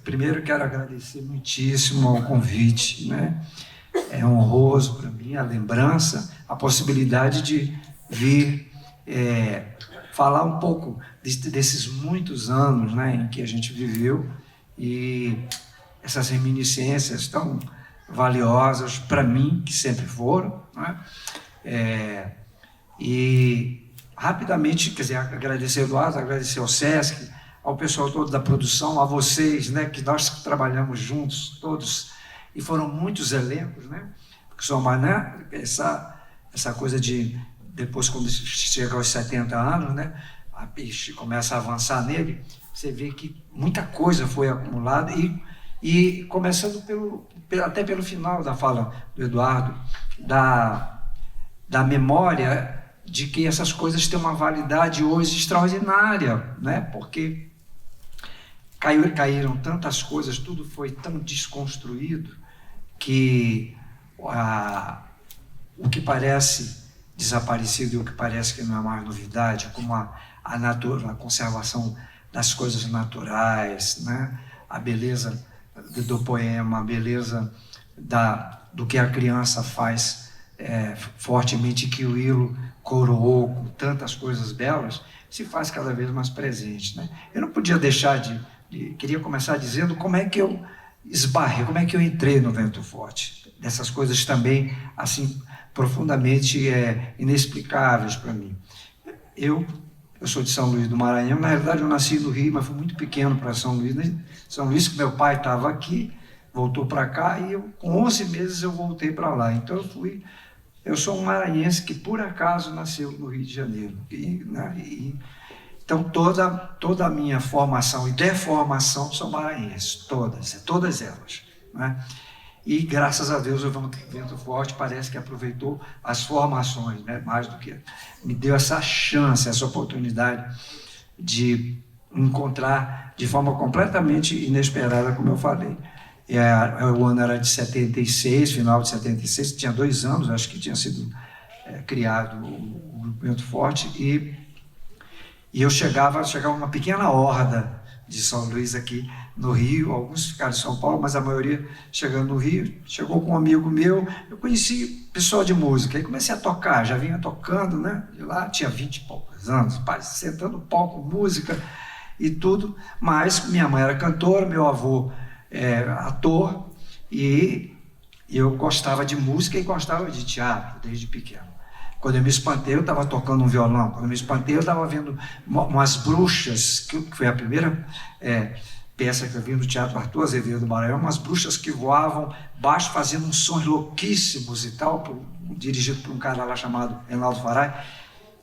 Primeiro quero agradecer muitíssimo ao convite, né? É honroso para mim a lembrança, a possibilidade de vir falar um pouco desses muitos anos, né, em que a gente viveu, e essas reminiscências tão valiosas para mim, que sempre foram, né? E rapidamente, quer dizer, agradecer ao Eduardo, agradecer ao Sesc, ao pessoal todo da produção, a vocês, né, que nós trabalhamos juntos, todos, e foram muitos elencos, né, porque só mais, né, essa coisa de, depois quando chega aos 70 anos, né, a peixe começa a avançar nele, você vê que muita coisa foi acumulada, e começando até pelo final da fala do Eduardo, da memória de que essas coisas têm uma validade hoje extraordinária, né, porque caíram tantas coisas, tudo foi tão desconstruído que o que parece desaparecido e o que parece que não é mais novidade, como a conservação das coisas naturais, né? A beleza do poema, a beleza do que a criança faz fortemente, que o Hilo coroou com tantas coisas belas, se faz cada vez mais presente, né? Eu não podia deixar queria começar dizendo como é que eu esbarrei, como é que eu entrei no Vento Forte. Dessas coisas também, assim, profundamente inexplicáveis para mim. Eu sou de São Luís do Maranhão, na realidade eu nasci no Rio, mas fui muito pequeno para São Luís. Né? São Luís, que meu pai estava aqui, voltou para cá, e com 11 meses eu voltei para lá. Então eu sou um maranhense que por acaso nasceu no Rio de Janeiro. Então toda a minha formação e deformação são maranhenses, todas elas. Né? E graças a Deus o Vento Forte parece que aproveitou as formações, né? Mais do que me deu essa chance, essa oportunidade de encontrar de forma completamente inesperada, como eu falei. O ano era de 76, final de 76, tinha 2 anos, acho que tinha sido criado o Vento Forte, e eu chegava uma pequena horda de São Luís aqui no Rio, alguns ficaram em São Paulo, mas a maioria chegando no Rio. Chegou com um amigo meu, eu conheci pessoal de música, aí comecei a tocar, já vinha tocando, né? De lá tinha 20 e poucos anos, sentando no palco, música e tudo, mas minha mãe era cantora, meu avô ator, e eu gostava de música e gostava de teatro desde pequeno. Quando eu me espantei, eu estava tocando um violão. Quando eu me espantei, eu estava vendo umas bruxas, que foi a primeira peça que eu vi no Teatro Arthur Azevedo do Maranhão, umas bruxas que voavam baixo, fazendo uns sons louquíssimos e tal, dirigido por um cara lá chamado Reinaldo Farai,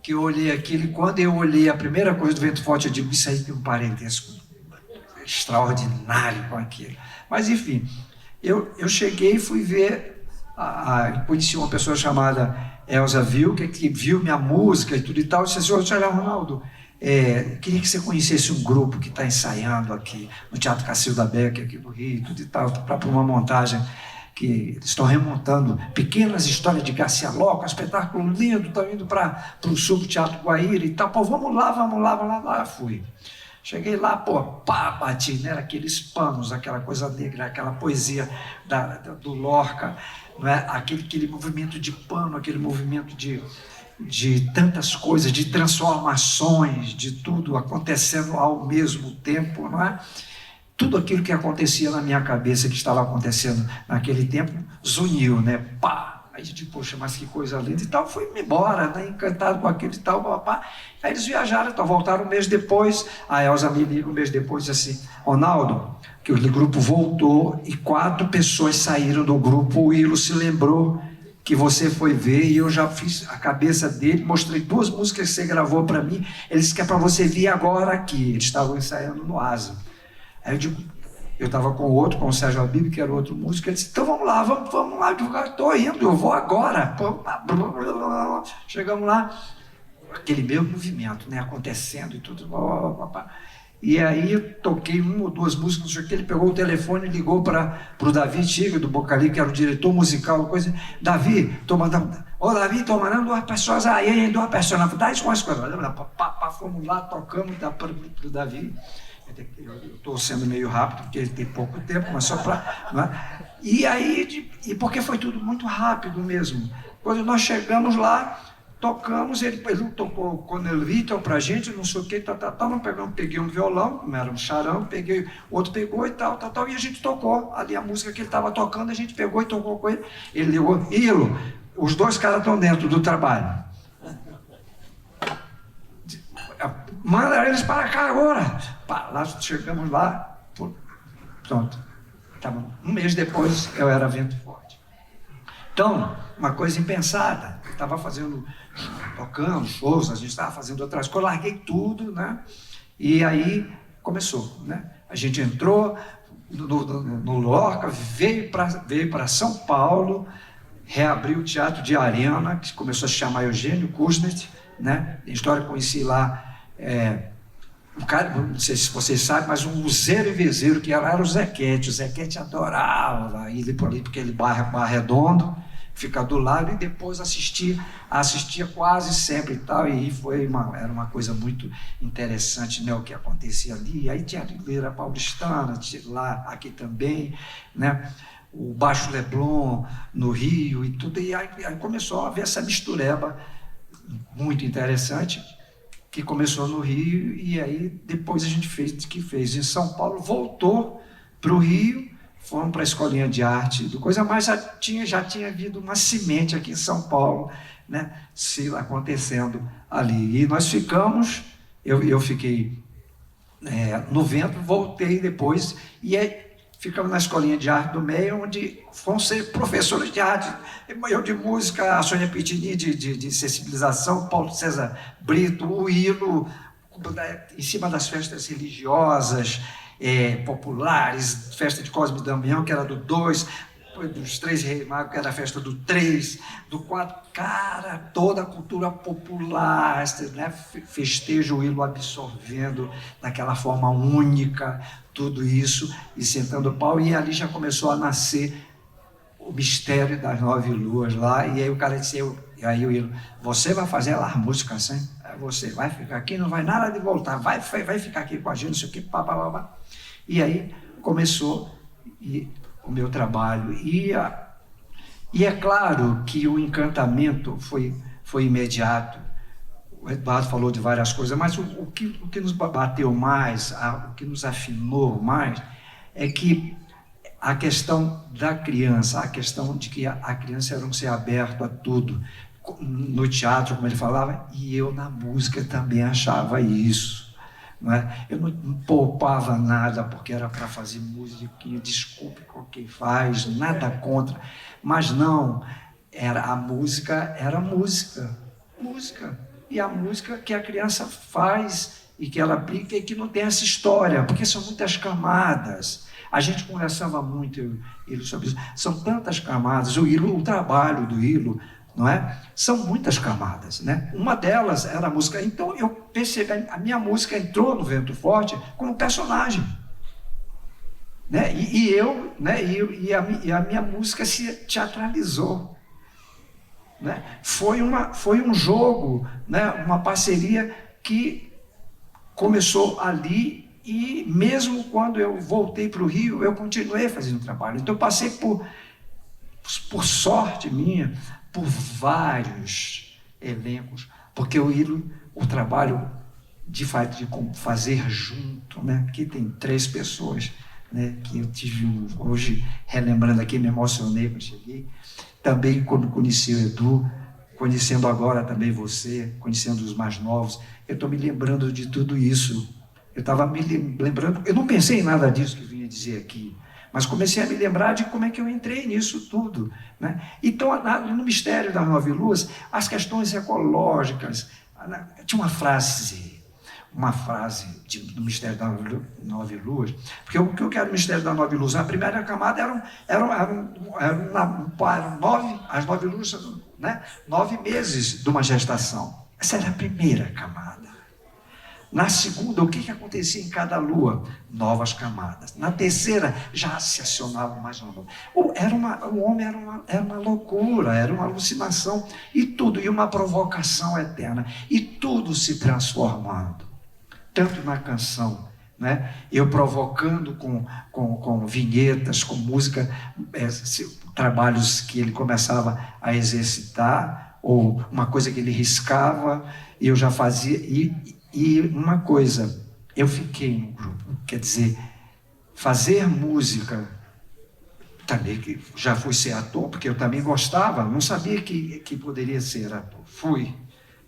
que eu olhei aquilo, e quando eu olhei a primeira coisa do Vento Forte, eu digo, isso aí tem um parentesco extraordinário com aquilo. Mas, enfim, eu cheguei e fui ver, conheci uma pessoa chamada Elza Vilker, que viu minha música e tudo e tal, e disse assim, olha, Ronaldo, queria que você conhecesse um grupo que está ensaiando aqui no Teatro Cacilda Becker, aqui do Rio, tudo e tal, para uma montagem que eles estão remontando pequenas histórias de Garcia Lorca, um espetáculo lindo, estão indo para o sul do Teatro Guaíra e tal, pô, vamos lá, fui. Cheguei lá, bati, né? Aqueles panos, aquela coisa negra, aquela poesia do Lorca, não é? Aquele movimento de pano, aquele movimento de tantas coisas, de transformações, de tudo acontecendo ao mesmo tempo, não é? Tudo aquilo que acontecia na minha cabeça, que estava acontecendo naquele tempo, zuniu, né? Pá! Aí eu digo, poxa, mas que coisa linda e tal, fui-me embora, né? Encantado com aquilo e tal, papá. Aí eles viajaram, então voltaram um mês depois, a Elza me liga um mês depois e disse assim, Ronaldo, que o grupo voltou e 4 pessoas saíram do grupo, o Ilo se lembrou que você foi ver e eu já fiz a cabeça dele, mostrei 2 músicas que você gravou para mim, ele disse que é para você vir agora aqui, eles estavam ensaiando no Asa. Aí eu digo, eu estava com o Sérgio Habib, que era outro músico, ele disse, então vamos lá, estou indo, eu vou agora. Chegamos lá, aquele mesmo movimento, né, acontecendo e tudo. E aí eu toquei 1 ou 2 músicas, que ele pegou o telefone e ligou para o Davi Tigre, do Bocali, que era o diretor musical, coisa. Davi, estou mandando 2 pessoas aí, 2 pessoas, dá isso com as coisas. Fomos lá, tocamos, dá para o Davi. Eu estou sendo meio rápido, porque ele tem pouco tempo, mas só para... Né? E aí, porque foi tudo muito rápido mesmo. Quando nós chegamos lá, tocamos, ele tocou Conelvito para a gente, não sei o que, peguei um violão, como era um charão, outro pegou e tal, e a gente tocou ali a música que ele estava tocando, a gente pegou e tocou com ele. Ele ligou, Ilo, os 2 caras estão dentro do trabalho. Manda eles para cá agora. Lá chegamos lá, pronto. Um mês depois eu era Vento Forte. Então, uma coisa impensada. Eu estava tocando shows, a gente estava fazendo outras coisas, larguei tudo, né? E aí começou, né? A gente entrou no Lorca, veio para São Paulo, reabriu o Teatro de Arena, que começou a se chamar Eugênio Kuznets, né? A história que conheci lá. Um cara, não sei se vocês sabem, mas um useiro e vezeiro que era o Zequete. O Zequete adorava ir por ali, porque ele barra redondo, fica do lado, e depois assistia quase sempre e tal, e era uma coisa muito interessante, né, o que acontecia ali. E aí tinha a Ribeira Paulistana, lá, aqui também, né, o Baixo Leblon no Rio e tudo, e aí começou a haver essa mistureba muito interessante. que começou no Rio, e aí depois a gente fez em São Paulo, voltou para o Rio, fomos para a escolinha de arte do coisa, mas já tinha havido uma semente aqui em São Paulo, né, se acontecendo ali. E nós ficamos, eu fiquei no Vento, voltei depois, e aí ficamos na escolinha de arte do meio, onde vão ser professores de arte, eu de música, a Sônia Pitini de sensibilização, Paulo César Brito, o Hilo, em cima das festas religiosas, populares, festa de Cosme e Damião, que era do 2, dos 3 Reis Magos, que era a festa do 3, do 4, cara, toda a cultura popular, né? Festejo, o Hilo absorvendo daquela forma única, tudo isso, e sentando o pau, e ali já começou a nascer o mistério das 9 luas lá, e aí o cara disse, e aí o Hilo, você vai fazer a música assim? Você vai ficar aqui, não vai nada de voltar, vai ficar aqui com a gente, não sei o que, pá. E aí começou o meu trabalho. E é claro que o encantamento foi imediato. O Eduardo falou de várias coisas, mas o que nos bateu mais, o que nos afinou mais, é que a questão da criança, a questão de que a criança era um ser aberto a tudo, no teatro, como ele falava, e eu na música também achava isso. Não é? Eu não poupava nada porque era para fazer musiquinha, desculpe com quem faz, nada contra, mas não, a música era música, e a música que a criança faz e que ela aplica e que não tem essa história, porque são muitas camadas. A gente conversava muito, Hilo, sobre isso, são tantas camadas, o trabalho do Hilo, não é? São muitas camadas, né? Uma delas era a música. Então eu percebi, a minha música entrou no Vento Forte como personagem, né? E a minha música se teatralizou, né? Foi um jogo, né? Uma parceria que começou ali, e mesmo quando eu voltei para o Rio, eu continuei fazendo trabalho. Então eu passei por sorte minha, por vários elencos, porque o trabalho de fazer junto, né? Aqui tem 3 pessoas, né? Que eu tive hoje, relembrando aqui, me emocionei quando cheguei. Também quando conheci o Edu, conhecendo agora também você, conhecendo os mais novos, eu estou me lembrando de tudo isso. Eu estava me lembrando, eu não pensei em nada disso que eu vinha dizer aqui, mas comecei a me lembrar de como é que eu entrei nisso tudo, né? Então, no Mistério das 9 Luas, as questões ecológicas, tinha uma frase do Mistério das 9 Luas, porque o que eu quero no Mistério das 9 Luas, a primeira camada eram as 9 luas, né? 9 meses de uma gestação. Essa era a primeira camada. Na segunda, o que acontecia em cada lua? Novas camadas. Na terceira, já se acionava mais uma. O homem era uma loucura, era uma alucinação, e uma provocação eterna, e tudo se transformando. Tanto na canção, né? Eu provocando com vinhetas, com música, trabalhos que ele começava a exercitar, ou uma coisa que ele riscava, e eu já fazia. E uma coisa, eu fiquei no grupo, quer dizer, fazer música, também que já fui ser ator, porque eu também gostava, não sabia que poderia ser ator. Fui,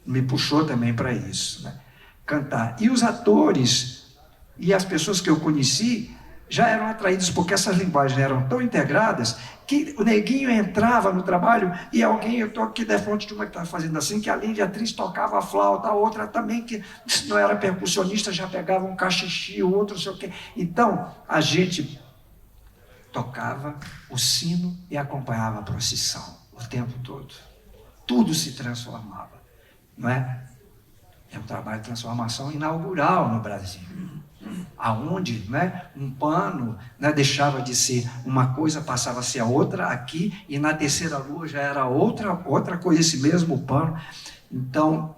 me puxou também para isso, né? Cantar. E os atores e as pessoas que eu conheci já eram atraídos, porque essas linguagens eram tão integradas que o neguinho entrava no trabalho e alguém, eu estou aqui da fonte de uma que estava fazendo assim, que além de atriz tocava a flauta, a outra também, que se não era percussionista, já pegava um cachixi, o outro, não sei o quê. Então, a gente tocava o sino e acompanhava a procissão o tempo todo. Tudo se transformava, não é? É um trabalho de transformação inaugural no Brasil, aonde, né, um pano, né, deixava de ser uma coisa, passava a ser a outra aqui, e na terceira lua já era outra coisa, esse mesmo pano. Então,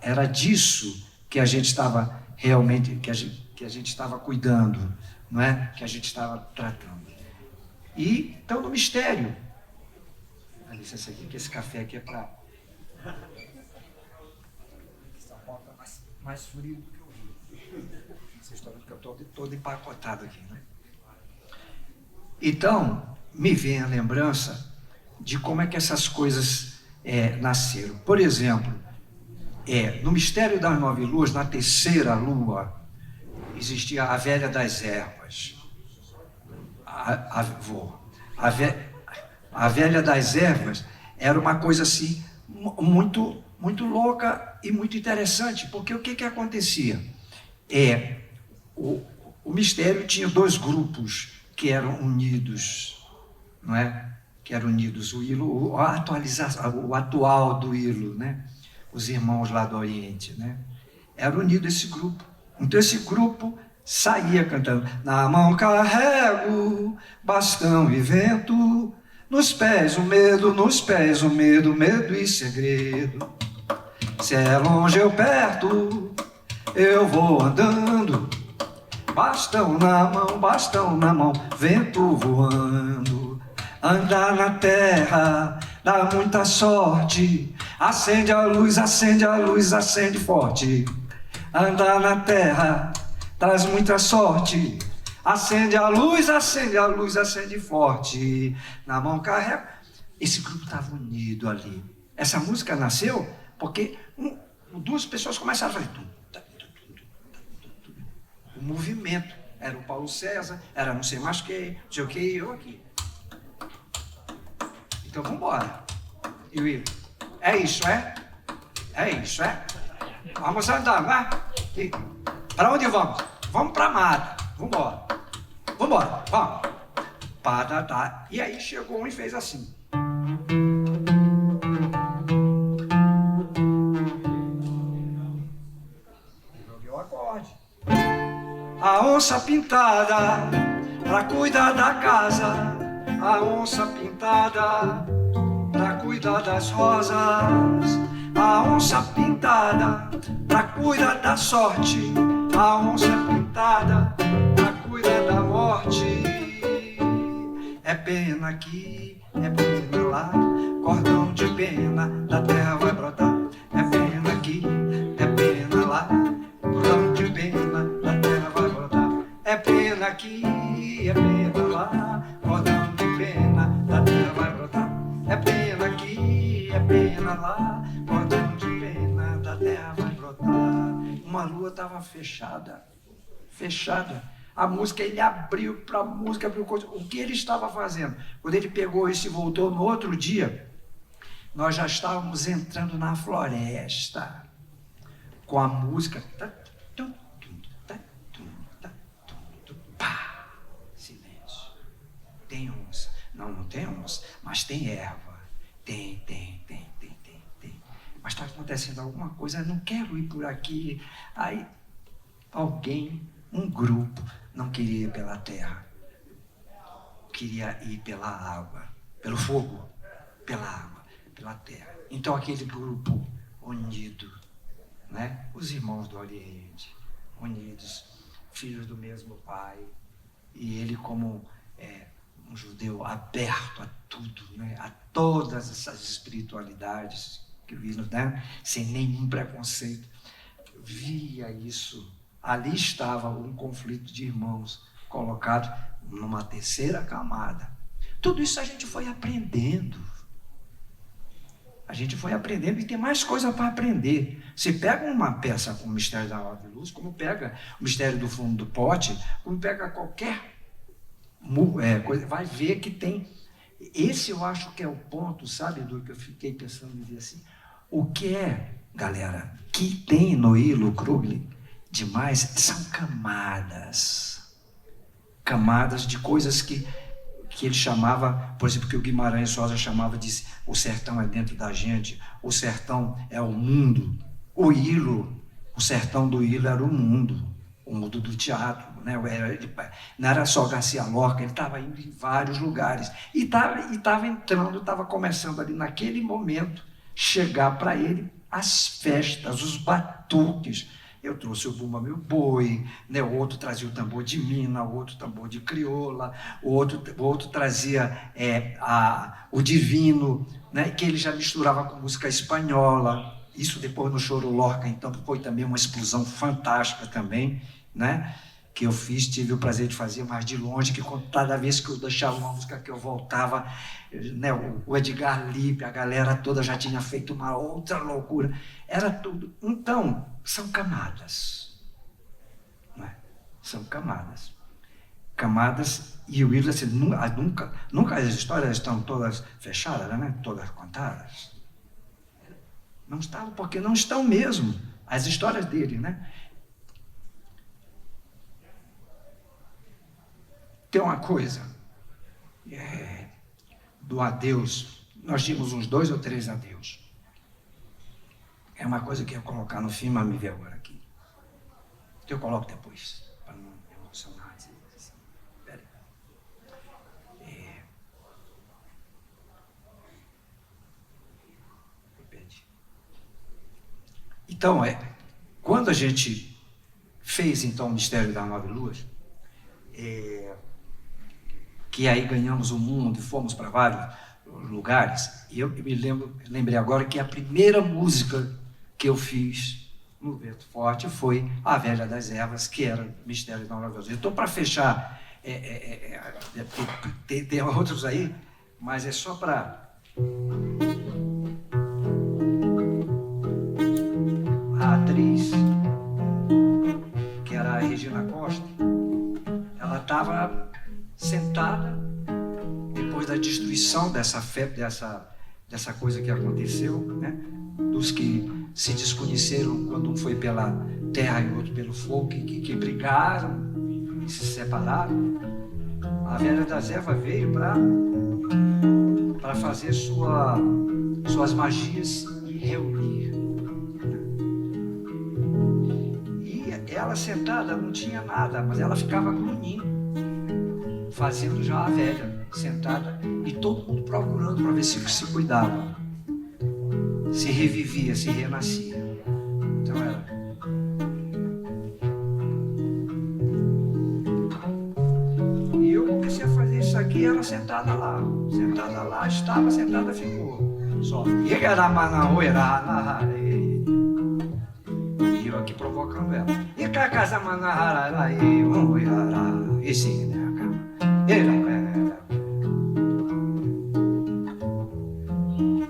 era disso que a gente estava realmente, que a gente estava cuidando, não é? Que a gente estava tratando. E, então, no mistério, dá licença aqui, que esse café aqui é para... mais frio do que o Rio. Essa história fica todo empacotado aqui, né? Então, me vem a lembrança de como é que essas coisas nasceram. Por exemplo, no Mistério das Nove Luas, na terceira lua, existia a Velha das Ervas. A Velha das Ervas era uma coisa assim, muito, muito louca e muito interessante, porque o que acontecia? O mistério tinha dois grupos que eram unidos, não é? Que eram unidos, o Hilo, o atual do Hilo, né? Os irmãos lá do Oriente, né? Era unido esse grupo. Então esse grupo saía cantando: na mão carrego bastão e vento, nos pés o medo, medo e segredo. Se é longe ou perto, eu vou andando, bastão na mão, vento voando. Andar na terra dá muita sorte, acende a luz, acende forte. Andar na terra traz muita sorte, acende a luz, acende forte. Na mão carrega. Esse grupo estava unido ali. Essa música nasceu porque duas pessoas começaram a fazer o movimento. Era o Paulo César, era não sei mais quem, não sei o que, e eu aqui. Então vamos embora. E o Will, é isso, é? É isso, é? Vamos andar, né? Para onde vamos? Vamos para a mata. Vamos embora. Vamos embora, vamos. Tá. E aí chegou um e fez assim. Joguei o acorde. A onça pintada pra cuidar da casa, a onça pintada pra cuidar das rosas, a onça pintada pra cuidar da sorte, a onça pintada pra cuidar da morte. É pena aqui, é pena lá, cordão de pena da terra vai brotar. É pena aqui, é pena lá, cordão de pena da terra vai brotar. É pena aqui, é pena lá, cordão de pena da terra vai brotar. É pena aqui, é pena lá, cordão de pena da terra vai brotar. Uma lua estava fechada. A música, ele abriu para a música, abriu coisa. O que ele estava fazendo? Quando ele pegou isso e voltou no outro dia, nós já estávamos entrando na floresta com a música. Pá! Silêncio. Tem onça? Não tem onça, mas tem erva. Tem. Mas está acontecendo alguma coisa, eu não quero ir por aqui. Aí um grupo, não queria ir pela terra, queria ir pela água, pelo fogo, pela água, pela terra. Então aquele grupo unido, né? Os irmãos do Oriente, unidos, filhos do mesmo pai, e ele como um judeu aberto a tudo, né? A todas essas espiritualidades que vimos, né? Sem nenhum preconceito, via isso. Ali estava um conflito de irmãos colocado numa terceira camada. Tudo isso a gente foi aprendendo. E tem mais coisa para aprender. Você pega uma peça como o Mistério da Nove Luz, como pega o Mistério do Fundo do Pote, como pega qualquer coisa, vai ver que tem. Esse eu acho que é o ponto, sabe, do que eu fiquei pensando em dizer assim. O que galera, que tem no Hilo Krugli demais são camadas de coisas que ele chamava, por exemplo, que o Guimarães Rosa chamava de o sertão é dentro da gente, o sertão é o mundo. O sertão do Hilo era o mundo do teatro, né? Não era só Garcia Lorca, ele estava indo em vários lugares e estava começando ali naquele momento chegar para ele as festas, os batuques. Eu trouxe o Bumba Meu Boi, né? O outro trazia o tambor de Mina, o outro tambor de crioula, o outro trazia o divino, né? Que ele já misturava com música espanhola. Isso depois no Choro Lorca, então, foi também uma explosão fantástica também, né? Que eu fiz, tive o prazer de fazer, mas de longe, que cada vez que eu deixava uma música que eu voltava, né, o Edgar Lippe, a galera toda já tinha feito uma outra loucura. Era tudo. Então, são camadas. Né? São camadas. Camadas, e o Wilson, assim, nunca as histórias estão todas fechadas, né? Todas contadas. Não estavam, porque não estão mesmo. As histórias dele, né? Tem uma coisa, do adeus, nós tínhamos uns 2 ou 3 adeus. É uma coisa que eu ia colocar no filme, mas me vê agora aqui. Eu coloco depois, para não emocionar. Assim. Espera aí. Então, quando a gente fez então o Mistério das 9 Luas, que aí ganhamos o mundo e fomos para vários lugares, e eu lembrei agora que a primeira música que eu fiz no Vento Forte foi A Velha das Ervas, que era Mistério das 9 Luas. Então, para fechar, tem outros aí, mas é só para... A atriz, que era a Regina Costa, ela estava sentada, depois da destruição dessa coisa que aconteceu, né? Dos que se desconheceram quando um foi pela terra e o outro pelo fogo, que brigaram e se separaram. A Velha das Ervas veio para fazer suas magias e reunir. E ela sentada não tinha nada, mas ela ficava grunhindo, fazendo já a velha, sentada, e todo mundo procurando para ver se cuidava, se revivia, se renascia. Então era... E eu comecei a fazer isso aqui, ela sentada lá, estava sentada, ficou. Só. E eu aqui provocando ela. E casa manahara e esse, né?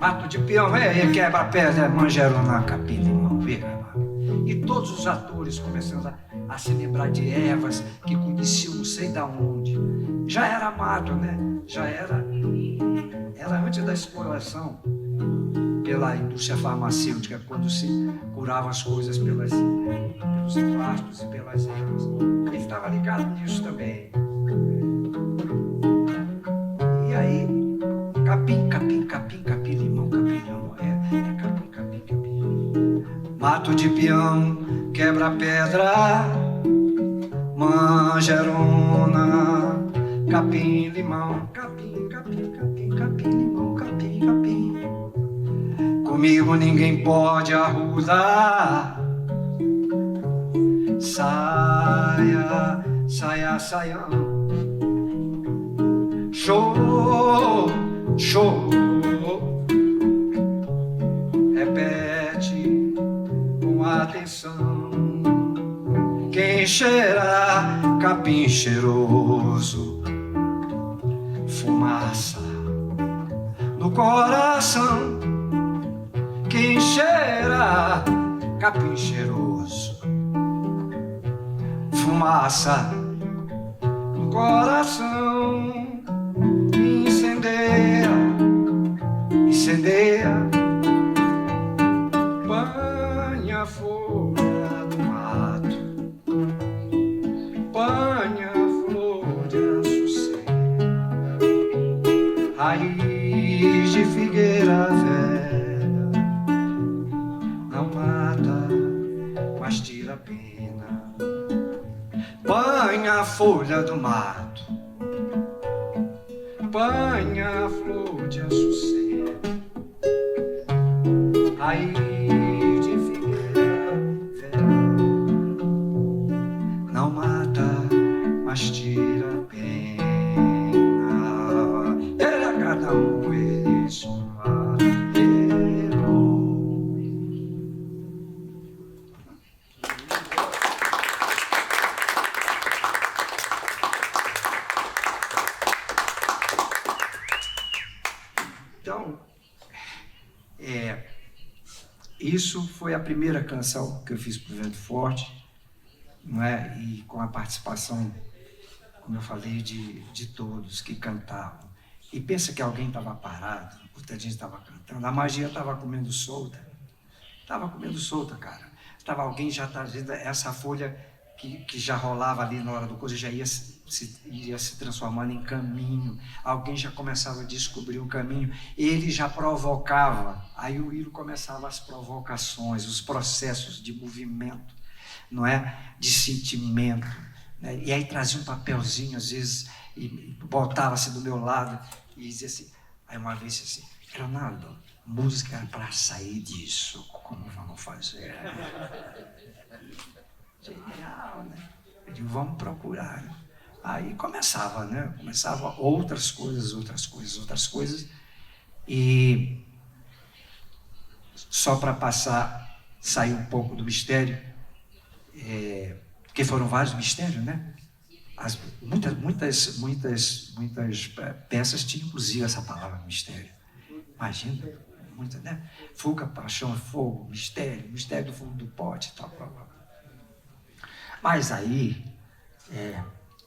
Mato de peão, quebra pedra, manjerona, capim, limão, e todos os atores começando a se lembrar de ervas que conheciam não sei da onde. Já era mato, né? Já era antes da exploração pela indústria farmacêutica, quando se curava as coisas pelos emplastos e pelas ervas. Ele estava ligado nisso também. E aí, capim, limão, capim. Mato de peão, quebra pedra, manjerona, capim, limão, capim, limão, capim. Comigo ninguém pode arrudar. Saião. Show. Repete com atenção. Quem cheira capim cheiroso, fumaça no coração. Quem cheira capim cheiroso, fumaça no coração. Incendeia, panha a folha do mato, panha a flor de açucena, raiz de figueira velha, não mata, mas tira a pena. Panha a folha do mato, panha a flor de açucena, raiz de figueira velha, não mata, mas tira a pena. Era cada um ele sua. Então, isso foi a primeira canção que eu fiz para o Vento Forte, não é? E com a participação, como eu falei, de todos que cantavam. E pensa que alguém estava parado, muita gente estava cantando, a magia estava comendo solta. Estava comendo solta, cara. Alguém já trazendo essa folha que já rolava ali na hora do coisa, já ia se transformando em caminho. Alguém já começava a descobrir o caminho. Ele já provocava. Aí o Ilo começava as provocações, os processos de movimento, não é? De sentimento. Né? E aí trazia um papelzinho, às vezes, e botava-se do meu lado e dizia assim. Aí uma vez assim, Leonardo, música é para sair disso. Como vamos fazer? Genial, né? Eu digo, vamos procurar. Aí começava, né? Começava outras coisas. E só para sair um pouco do mistério, porque foram vários mistérios, né? Muitas peças tinham, inclusive, essa palavra mistério. Imagina, muita, né? Fuga, paixão, fogo, mistério do fundo do pote, tal, tal. Mas aí,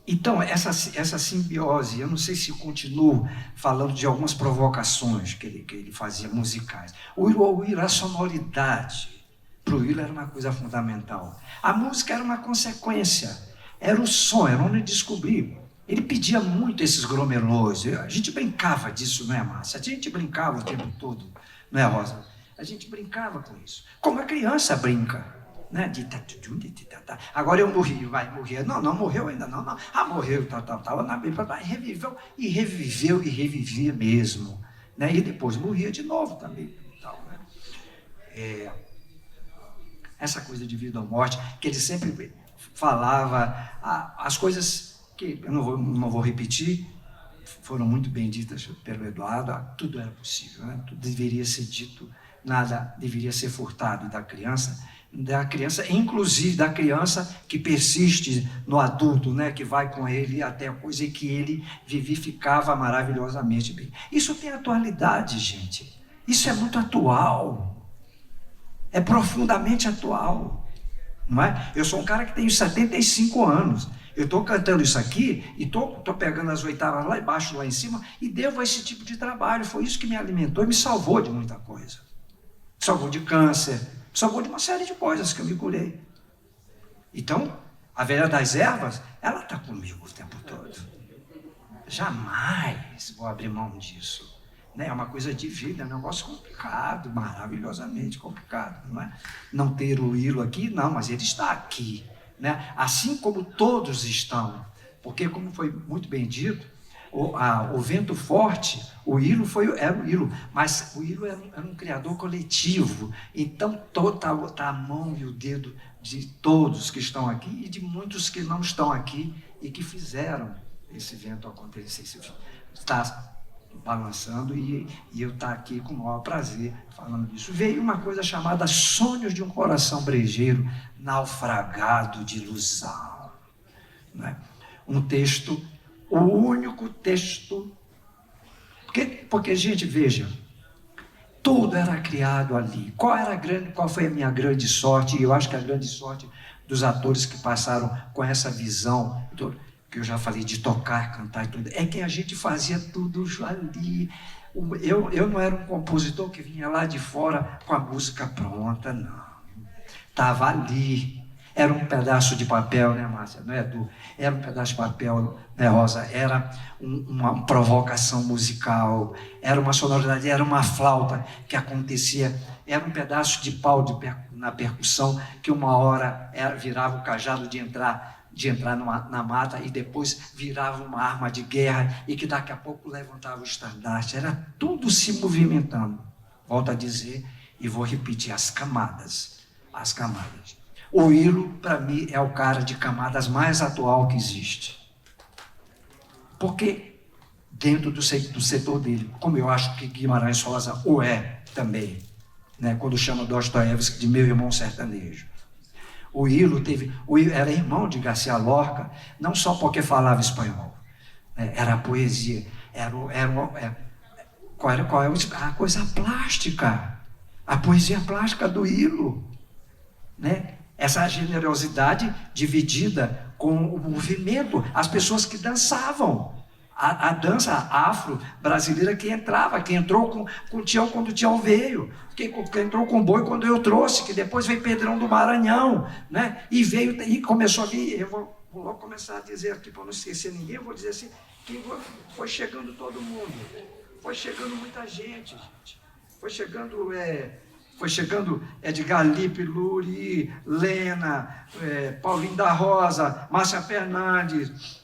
então, essa simbiose, eu não sei se continuo falando de algumas provocações que ele fazia musicais. O Ilo, a sonoridade, para o Ilo era uma coisa fundamental. A música era uma consequência, era o som, era onde descobrir. Ele pedia muito esses gromelôs, a gente brincava disso, não é, Márcia? A gente brincava o tempo todo, não é, Rosa? A gente brincava com isso, como a criança brinca. Né? Agora eu morri, vai morrer. Não morreu ainda não. Morreu, tal. Revivia mesmo. Né? E depois morria de novo também. Tal, né? Essa coisa de vida ou morte, que ele sempre falava, as coisas que eu não vou repetir, foram muito bem ditas pelo Eduardo, tudo era possível, né? Tudo deveria ser dito, nada deveria ser furtado da criança, inclusive da criança que persiste no adulto, né, que vai com ele até a coisa e que ele vivificava maravilhosamente bem. Isso tem atualidade, gente. Isso é muito atual. É profundamente atual. Não é? Eu sou um cara que tenho 75 anos. Eu estou cantando isso aqui e estou pegando as oitavas lá embaixo, lá em cima, e devo a esse tipo de trabalho. Foi isso que me alimentou e me salvou de muita coisa. Salvou de câncer, salvou de uma série de coisas que eu me curei. Então, a velha das ervas, ela está comigo o tempo todo. Jamais vou abrir mão disso. Né? É uma coisa de vida, é um negócio complicado, maravilhosamente complicado. Não é? Não ter o Ilo aqui, não, mas ele está aqui. Né? Assim como todos estão. Porque, como foi muito bem dito, o Vento Forte, o Ilo era o Ilo, mas o Ilo era um criador coletivo. Então, está a mão e o dedo de todos que estão aqui e de muitos que não estão aqui e que fizeram esse vento acontecer. Está balançando e eu estou aqui com o maior prazer falando disso. Veio uma coisa chamada Sonhos de um Coração Brejeiro Naufragado de Ilusão. Né? Um texto, o único texto, porque gente, veja, tudo era criado ali. Qual foi a minha grande sorte? E eu acho que a grande sorte dos atores que passaram com essa visão, que eu já falei de tocar, cantar e tudo, é que a gente fazia tudo ali. Eu não era um compositor que vinha lá de fora com a música pronta, não. Estava ali. Era um pedaço de papel, né, Márcia? Não é, Edu? Era um pedaço de papel, né, Rosa? Era uma provocação musical, era uma sonoridade, era uma flauta que acontecia, era um pedaço de pau na percussão que uma hora virava o cajado de entrar na mata e depois virava uma arma de guerra e que daqui a pouco levantava o estandarte. Era tudo se movimentando. Volto a dizer e vou repetir, as camadas. O Ilo, para mim, é o cara de camadas mais atual que existe. Porque dentro do setor dele, como eu acho que Guimarães Rosa o é também, né, quando chama Dostoiévski de meu irmão sertanejo. O Ilo era irmão de Garcia Lorca, não só porque falava espanhol, né, era a poesia, Qual é a coisa plástica, a poesia plástica do Hilo, né? Essa generosidade dividida com o movimento, as pessoas que dançavam, a dança afro-brasileira que entrou com o Tião quando o Tião veio, que entrou com o Boi quando eu trouxe, que depois veio Pedrão do Maranhão, né? E começou a vir, eu vou logo começar a dizer aqui, para não esquecer ninguém, eu vou dizer assim, que foi chegando todo mundo, foi chegando muita gente, foi chegando Edgar Lippe, Luri, Lena, Paulinho da Rosa, Márcia Fernandes,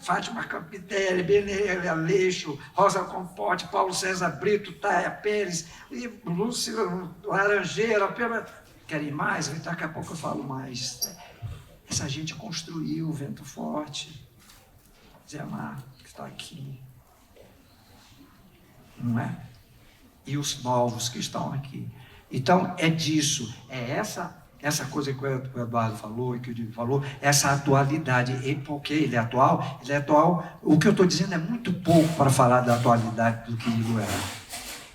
Fátima Campitelli, Benelli Aleixo, Rosa Compote, Paulo César Brito, Taia Pérez, Lúcia Laranjeira, querem mais? Daqui a pouco eu falo mais. Essa gente construiu o Vento Forte, Zé Marco, que está aqui, não é? E os novos que estão aqui. Então, é disso, é essa coisa que o Eduardo falou e que o Diego falou, essa atualidade. E porque ele é atual, o que eu estou dizendo é muito pouco para falar da atualidade do que ele era.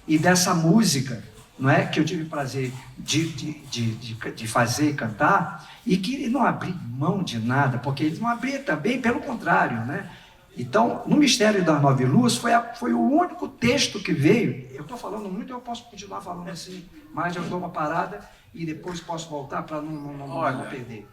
E dessa música, não é, que eu tive o prazer de fazer e cantar, e que ele não abria mão de nada, porque ele não abria também, pelo contrário, né? Então, no Mistério das Nove Luas, foi o único texto que veio. Eu estou falando muito, eu posso continuar falando assim, mas eu dou uma parada e depois posso voltar para não perder.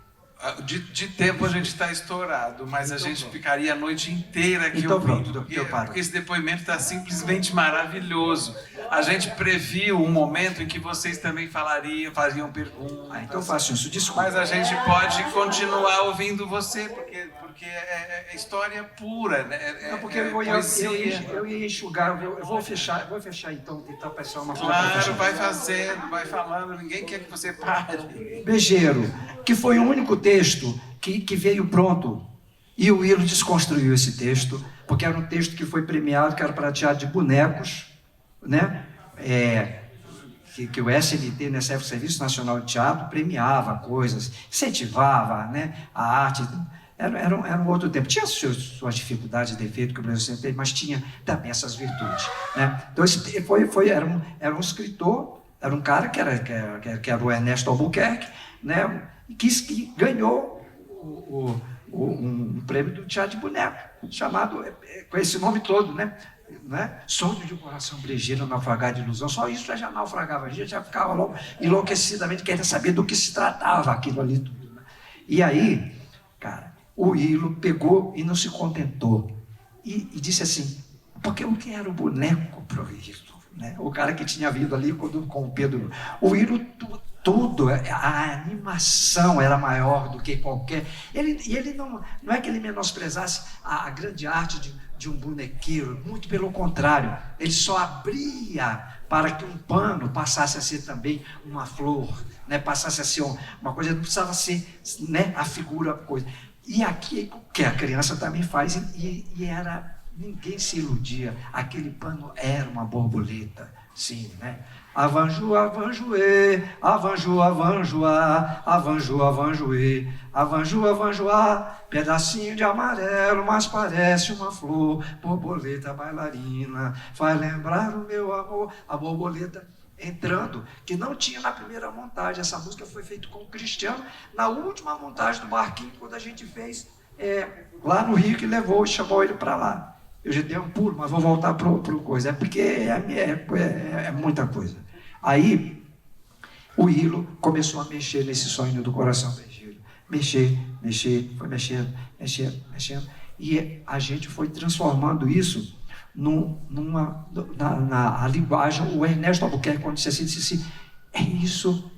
De tempo a gente está estourado, mas então, a gente ficaria a noite inteira aqui então, ouvindo, porque esse depoimento está simplesmente maravilhoso. A gente previu um momento em que vocês também fariam perguntas. Então eu faço isso, desculpa. Mas a gente pode continuar ouvindo você, porque é história pura, né? Não, porque eu ia enxugar, eu vou fechar então, tentar pensar uma coisa. Claro, vai fazendo, vai falando, ninguém quer que você pare. Bejeiro, que foi o único texto que veio pronto. E o Hilo desconstruiu esse texto, porque era um texto que foi premiado, que era para teatro de bonecos, né? Que o SNT, nessa época, o Serviço Nacional de Teatro, premiava coisas, incentivava, né, a arte. Era um outro tempo. Tinha suas dificuldades e defeitos que o Brasil sempre teve, mas tinha também essas virtudes, né? Então, era um escritor, era um cara que era o Ernesto Albuquerque, né, que ganhou um prêmio do teatro de boneco, chamado, com esse nome todo, né? Sonho de um coração brejeiro, naufragar de ilusão. Só isso já naufragava, a gente já ficava logo enlouquecidamente querendo saber do que se tratava aquilo ali tudo, né? E aí, cara, o Hilo pegou e não se contentou e disse assim, porque eu quero o boneco pro Hilo, né? O cara que tinha vindo ali com o Pedro, o Hilo tudo, a animação era maior do que qualquer. Ele não é que ele menosprezasse a grande arte de um bonequeiro, muito pelo contrário, ele só abria para que um pano passasse a ser também uma flor, né? Passasse a ser uma coisa, não precisava ser, né, a figura, coisa. E aqui, que a criança também faz, e ninguém se iludia, aquele pano era uma borboleta, sim, né? Avanju, avanjuê, avanju, avanjuá, avanju, avanjuê, avanju, avanjuá, pedacinho de amarelo, mas parece uma flor, borboleta bailarina, faz lembrar o meu amor, a borboleta entrando, que não tinha na primeira montagem. Essa música foi feita com o Cristiano, na última montagem do Barquinho, quando a gente fez lá no Rio, que levou e chamou ele para lá. Eu já dei um pulo, mas vou voltar para o coisa. Porque é muita coisa. Aí, o Hilo começou a mexer nesse sonho do coração brejeiro. Foi mexendo. E a gente foi transformando isso na linguagem. O Ernesto Albuquerque, quando disse assim, é isso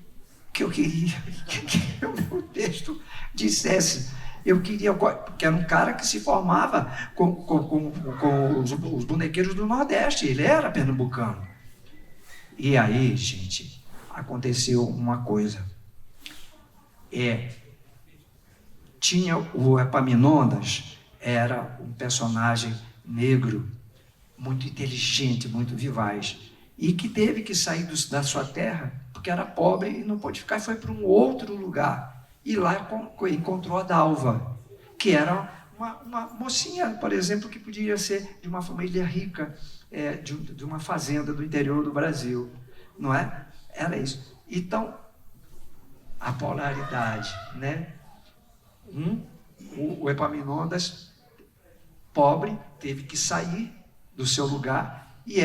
que eu queria que o meu texto dissesse. Eu queria, porque era um cara que se formava com os bonequeiros do Nordeste, ele era pernambucano. E aí, gente, aconteceu uma coisa. Tinha o Epaminondas, era um personagem negro, muito inteligente, muito vivaz, e que teve que sair da sua terra, porque era pobre e não pôde ficar, e foi para um outro lugar. E lá encontrou a Dalva, que era uma mocinha, por exemplo, que podia ser de uma família rica, de uma fazenda do interior do Brasil, não é? Era isso. Então, a polaridade, né? O Epaminondas, pobre, teve que sair do seu lugar e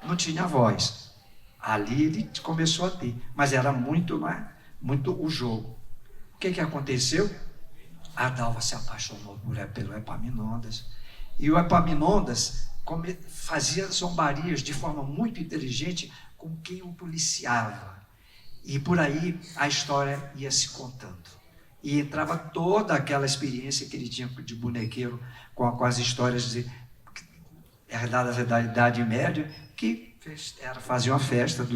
não tinha voz. Ali ele começou a ter, mas era muito o jogo. O que aconteceu? A Dalva se apaixonou pelo Epaminondas, e o Epaminondas fazia zombarias de forma muito inteligente com quem o policiava. E por aí a história ia se contando. E entrava toda aquela experiência que ele tinha de bonequeiro com as histórias herdadas da Idade Média, que faziam a festa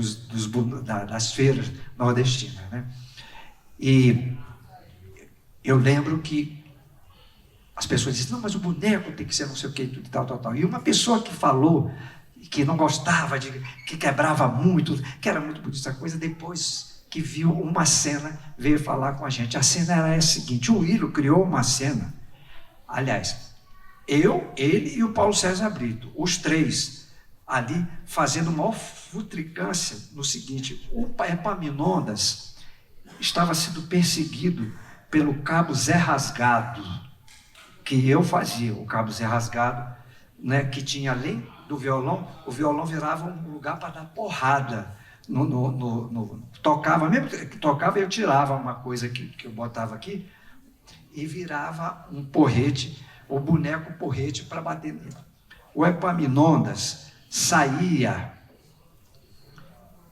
das feiras nordestinas, né? E eu lembro que as pessoas dizem, não, mas o boneco tem que ser não sei o que, tudo, tal. E uma pessoa que falou que não gostava, que quebrava muito, que era muito bonita essa coisa, depois que viu uma cena, veio falar com a gente. A cena era a seguinte: o Willo criou uma cena, aliás, ele e o Paulo César Brito, os três, ali, fazendo uma futricância no seguinte: o Epaminondas estava sendo perseguido pelo Cabo Zé Rasgado, que eu fazia, o Cabo Zé Rasgado, né, que tinha, além do violão, o violão virava um lugar para dar porrada. Tocava, mesmo que tocava, eu tirava uma coisa que eu botava aqui e virava um porrete, o boneco porrete para bater nele. O Epaminondas saía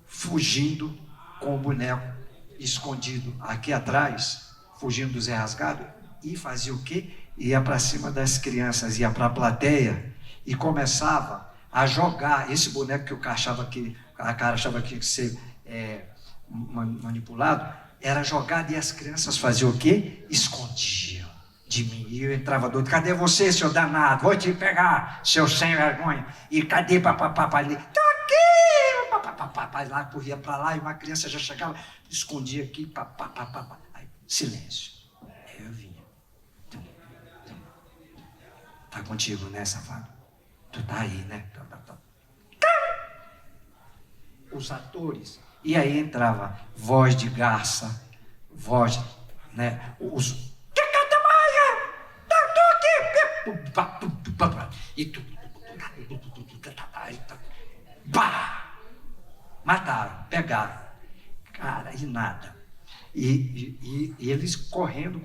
fugindo com o boneco escondido aqui atrás, fugindo do Zé Rasgado, e fazia o quê? Ia para cima das crianças, ia para a plateia e começava a jogar esse boneco que o cara achava que tinha que ser manipulado, era jogado, e as crianças faziam o quê? Escondiam de mim. E eu entrava doido: cadê você, seu danado? Vou te pegar, seu sem vergonha. E cadê papapá? Ele: tô aqui! Papapá, lá, corria para lá, e uma criança já chegava, escondia aqui, papapá. Aí, silêncio. Aí eu vinha. Tá contigo, né, safado? Tu tá aí, né? Os atores, e aí entrava voz de garça, voz, né? E mataram, pegaram, cara, e nada. E eles correndo,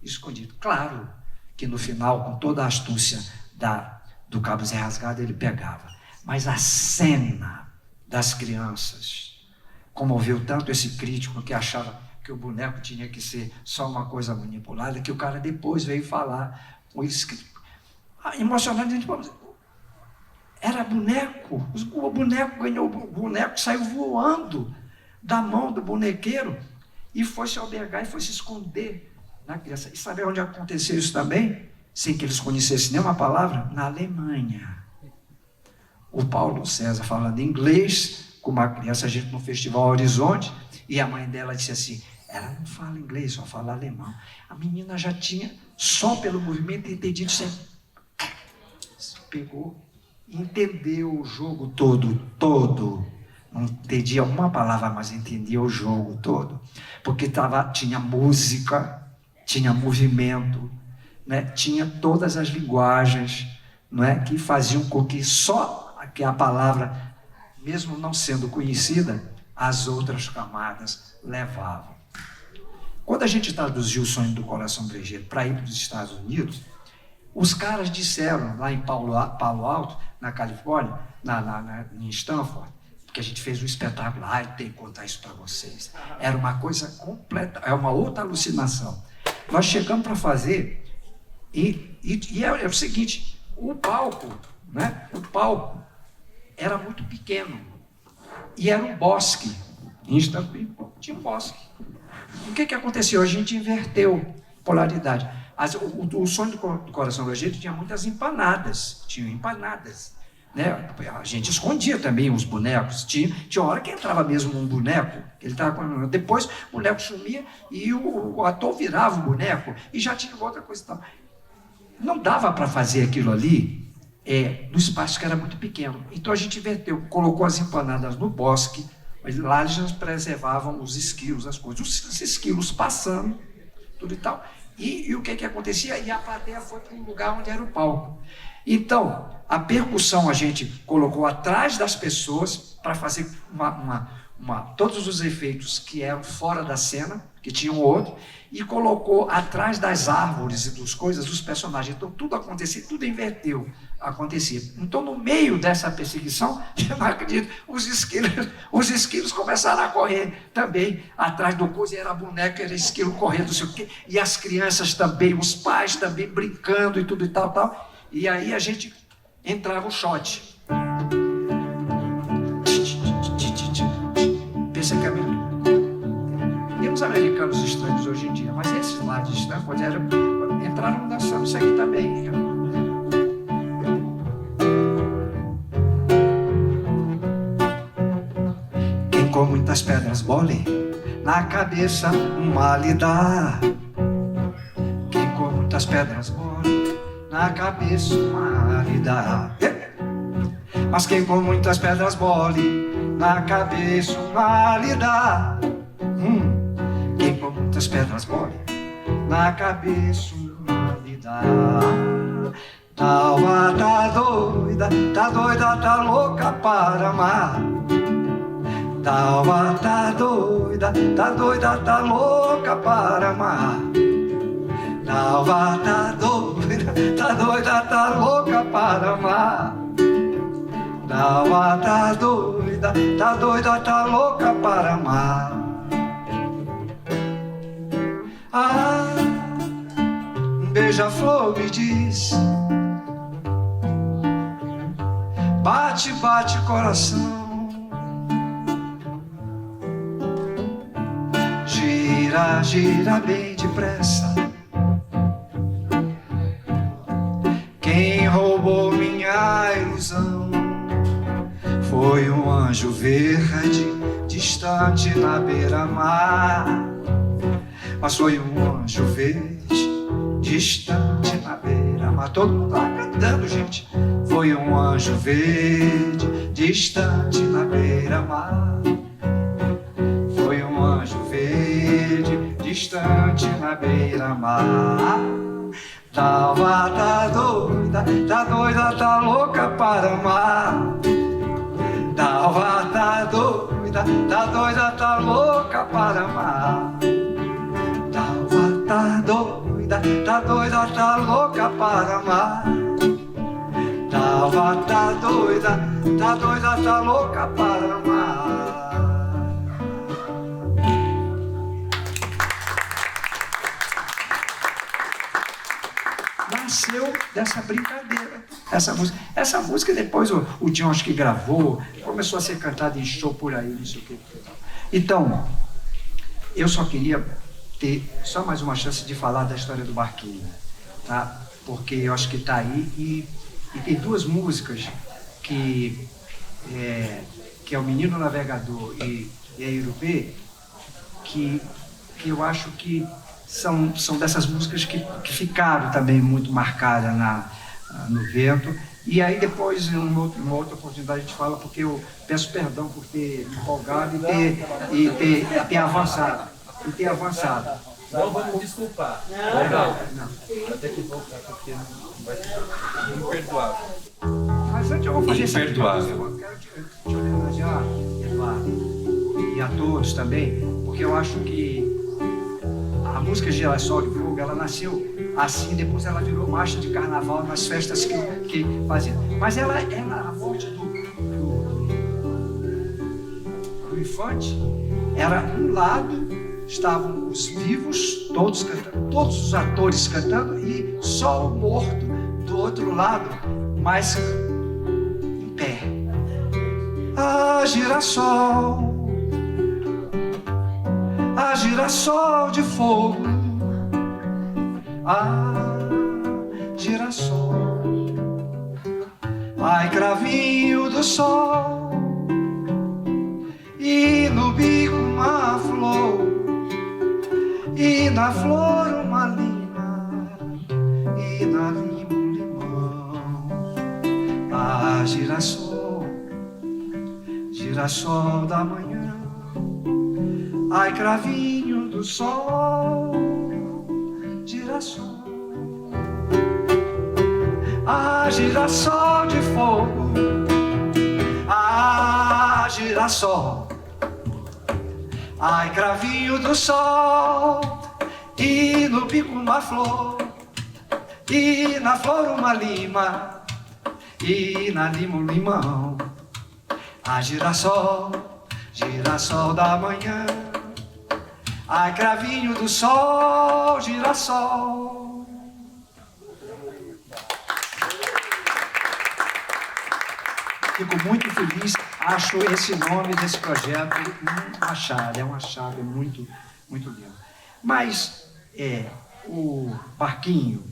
escondido. Claro que no final, com toda a astúcia do Cabo Zé Rasgado, ele pegava. Mas a cena das crianças comoveu tanto esse crítico que achava que o boneco tinha que ser só uma coisa manipulada, que o cara depois veio falar com eles, emocionante. Era boneco, o boneco ganhou, o boneco saiu voando da mão do bonequeiro e foi se albergar e foi se esconder na criança. E sabe onde aconteceu isso também? Sem que eles conhecessem nenhuma palavra? Na Alemanha. O Paulo César falando inglês com uma criança, a gente no Festival Horizonte, e a mãe dela disse assim: ela não fala inglês, só fala alemão. A menina já tinha, só pelo movimento, entendido isso. Pegou, entendeu o jogo todo. Não entendia uma palavra, mas entendia o jogo todo. Porque tinha música, tinha movimento, né? Tinha todas as linguagens, não é? Que faziam com que só que a palavra, mesmo não sendo conhecida, as outras camadas levavam. Quando a gente traduziu O Sonho do Coração Brejeiro para ir para os Estados Unidos, os caras disseram, lá em Palo Alto, na Califórnia, em Stanford, porque a gente fez um espetáculo, eu tenho que contar isso para vocês. Era uma coisa completa, é uma outra alucinação. Nós chegamos para fazer, e é o seguinte, o palco, né? O palco era muito pequeno, e era um bosque, tinha um bosque. O que aconteceu? A gente inverteu polaridade. O Sonho do Coração Brejeiro tinha muitas empanadas, né? A gente escondia também os bonecos, tinha hora que entrava mesmo um boneco, ele tava, depois o boneco sumia e o ator virava o boneco e já tinha outra coisa e tal. Não dava para fazer aquilo ali no espaço que era muito pequeno. Então a gente inverteu, colocou as empanadas no bosque, mas lá eles preservavam os esquilos, as coisas. Os esquilos passando, tudo e tal. E o que acontecia? E a plateia foi para um lugar onde era o palco. Então, a percussão a gente colocou atrás das pessoas para fazer todos os efeitos que eram fora da cena, que tinham outro, e colocou atrás das árvores e das coisas os personagens. Então, tudo acontecia, tudo inverteu, acontecia. Então, no meio dessa perseguição, eu não acredito, os esquilos começaram a correr também atrás do coisa, era a boneca, era esquilo correndo, não sei o quê, e as crianças também, os pais também brincando e tudo e tal, tal. E aí a gente entrava o shot. Pensa que tem uns americanos estranhos hoje em dia, mas esses lá de Stanford entraram dançando isso aqui também. Quem com muitas pedras bole, na cabeça uma lhe dá. Quem com muitas pedras bole, na cabeça uma lhe dá. Mas quem com muitas pedras bole, na cabeça uma lhe dá. Quem com muitas pedras bole, na cabeça uma lhe dá. Dalva tá doida, tá louca para amar. Dalva tá doida, tá louca para amar. Dalva tá doida, tá louca para amar. Dalva tá doida, tá louca para amar. Ah, um beija-flor me diz, bate, bate coração, gira, gira bem depressa. Quem roubou minha ilusão foi um anjo verde, distante na beira-mar. Mas foi um anjo verde, distante na beira-mar. Todo mundo lá cantando, gente. Foi um anjo verde, distante na beira-mar. Foi um anjo verde, distante na beira-mar. Dalva tá doida, tá louca para amar. Dalva tá doida, tá louca para amar. Dalva tá doida, tá louca para amar. Dalva tá doida, tá louca para amar. Nasceu dessa brincadeira, essa música depois o John acho que gravou, começou a ser cantada em show por aí, não sei o que. Então, eu só queria ter só mais uma chance de falar da história do barquinho, tá? Porque eu acho que está aí e tem duas músicas que é o Menino Navegador e a Irupê, que eu acho que são dessas músicas que ficaram também muito marcadas no vento. E aí depois, em uma outra oportunidade, a gente fala, porque eu peço perdão por ter me empolgado e ter avançado. Não vamos desculpar. Não. Até que voltar, porque não vai ser imperdoável. Mas antes eu vou fazer isso aqui. Imperdoável. Eu quero te homenagear, Eduardo, e a todos também, porque eu acho que a música Girassol de Fogo, ela nasceu assim, depois ela virou marcha de carnaval nas festas que fazia. Mas ela a morte do Infante, era um lado, estavam os vivos, todos cantando, todos os atores cantando, e só o morto do outro lado, mas em pé. Ah, girassol, ah, girassol de fogo, ah, girassol, ai, cravinho do sol, e no bico uma flor, e na flor uma lima, e na lima um limão. girassol, girassol da manhã, ai cravinho do sol, girassol, ah girassol de fogo, ah girassol, ai cravinho do sol, e no bico uma flor, e na flor uma lima, e na lima um limão. Ah, girassol, girassol da manhã, ai cravinho do sol, girassol. Fico muito feliz, acho esse nome desse projeto um achado, é um achado muito, muito lindo. Mas o barquinho,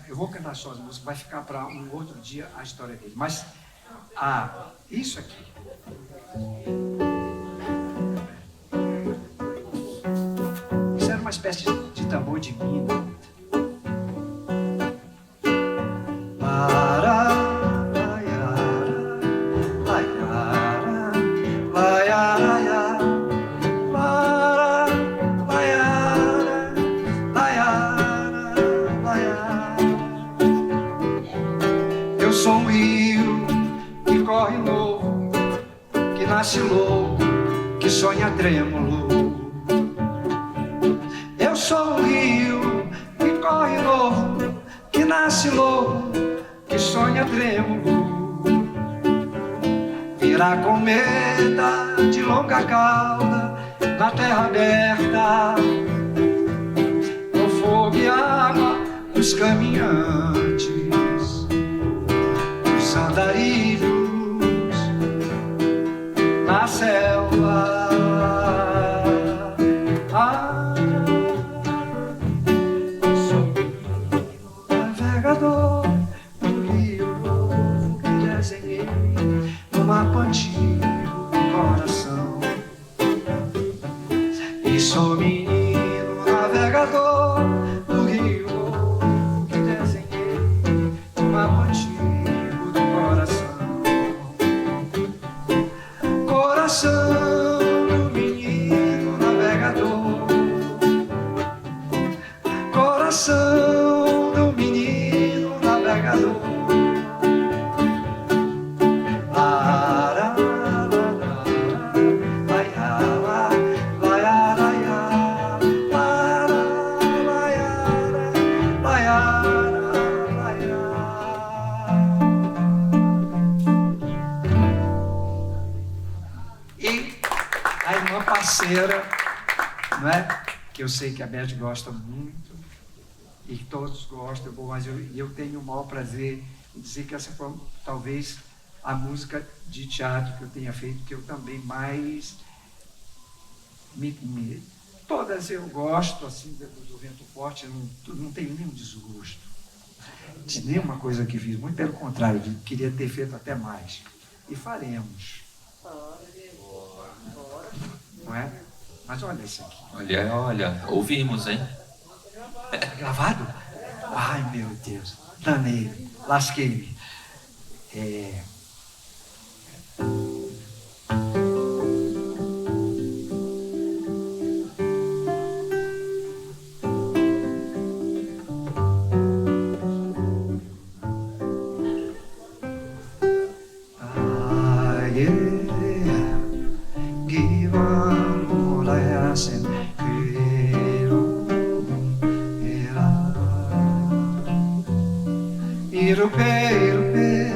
eu vou cantar só as músicas, vai ficar para um outro dia a história dele. Mas isso aqui. Isso era uma espécie de tambor de mina. Eu sou um rio que corre novo, que nasce louco, que sonha trêmulo. Eu sou um rio que corre novo, que nasce louco, que sonha trêmulo. Virá cometa de longa cauda na terra aberta, com fogo e água dos caminhantes, os andarilhos na selva. Eu sou navegador do rio novo que desenhei no mapa antigo do coração. E sou menino navegador do rio novo que desenhei no mapa antigo do coração. Coração do menino navegador, coração do menino navegador. E a irmã parceira, não é? Que eu sei que a Beth gosta muito e que todos gostam, mas eu tenho o maior prazer em dizer que essa foi talvez a música de teatro que eu tenha feito, que eu também mais todas eu gosto, assim, do Vento Forte, não tenho nenhum desgosto de nenhuma coisa que fiz, muito pelo contrário, queria ter feito até mais. E faremos. Não é? Mas olha isso aqui. Olha, ouvimos, hein? Tá gravado? Ai, meu Deus. Danei, lasquei-me. Irupê,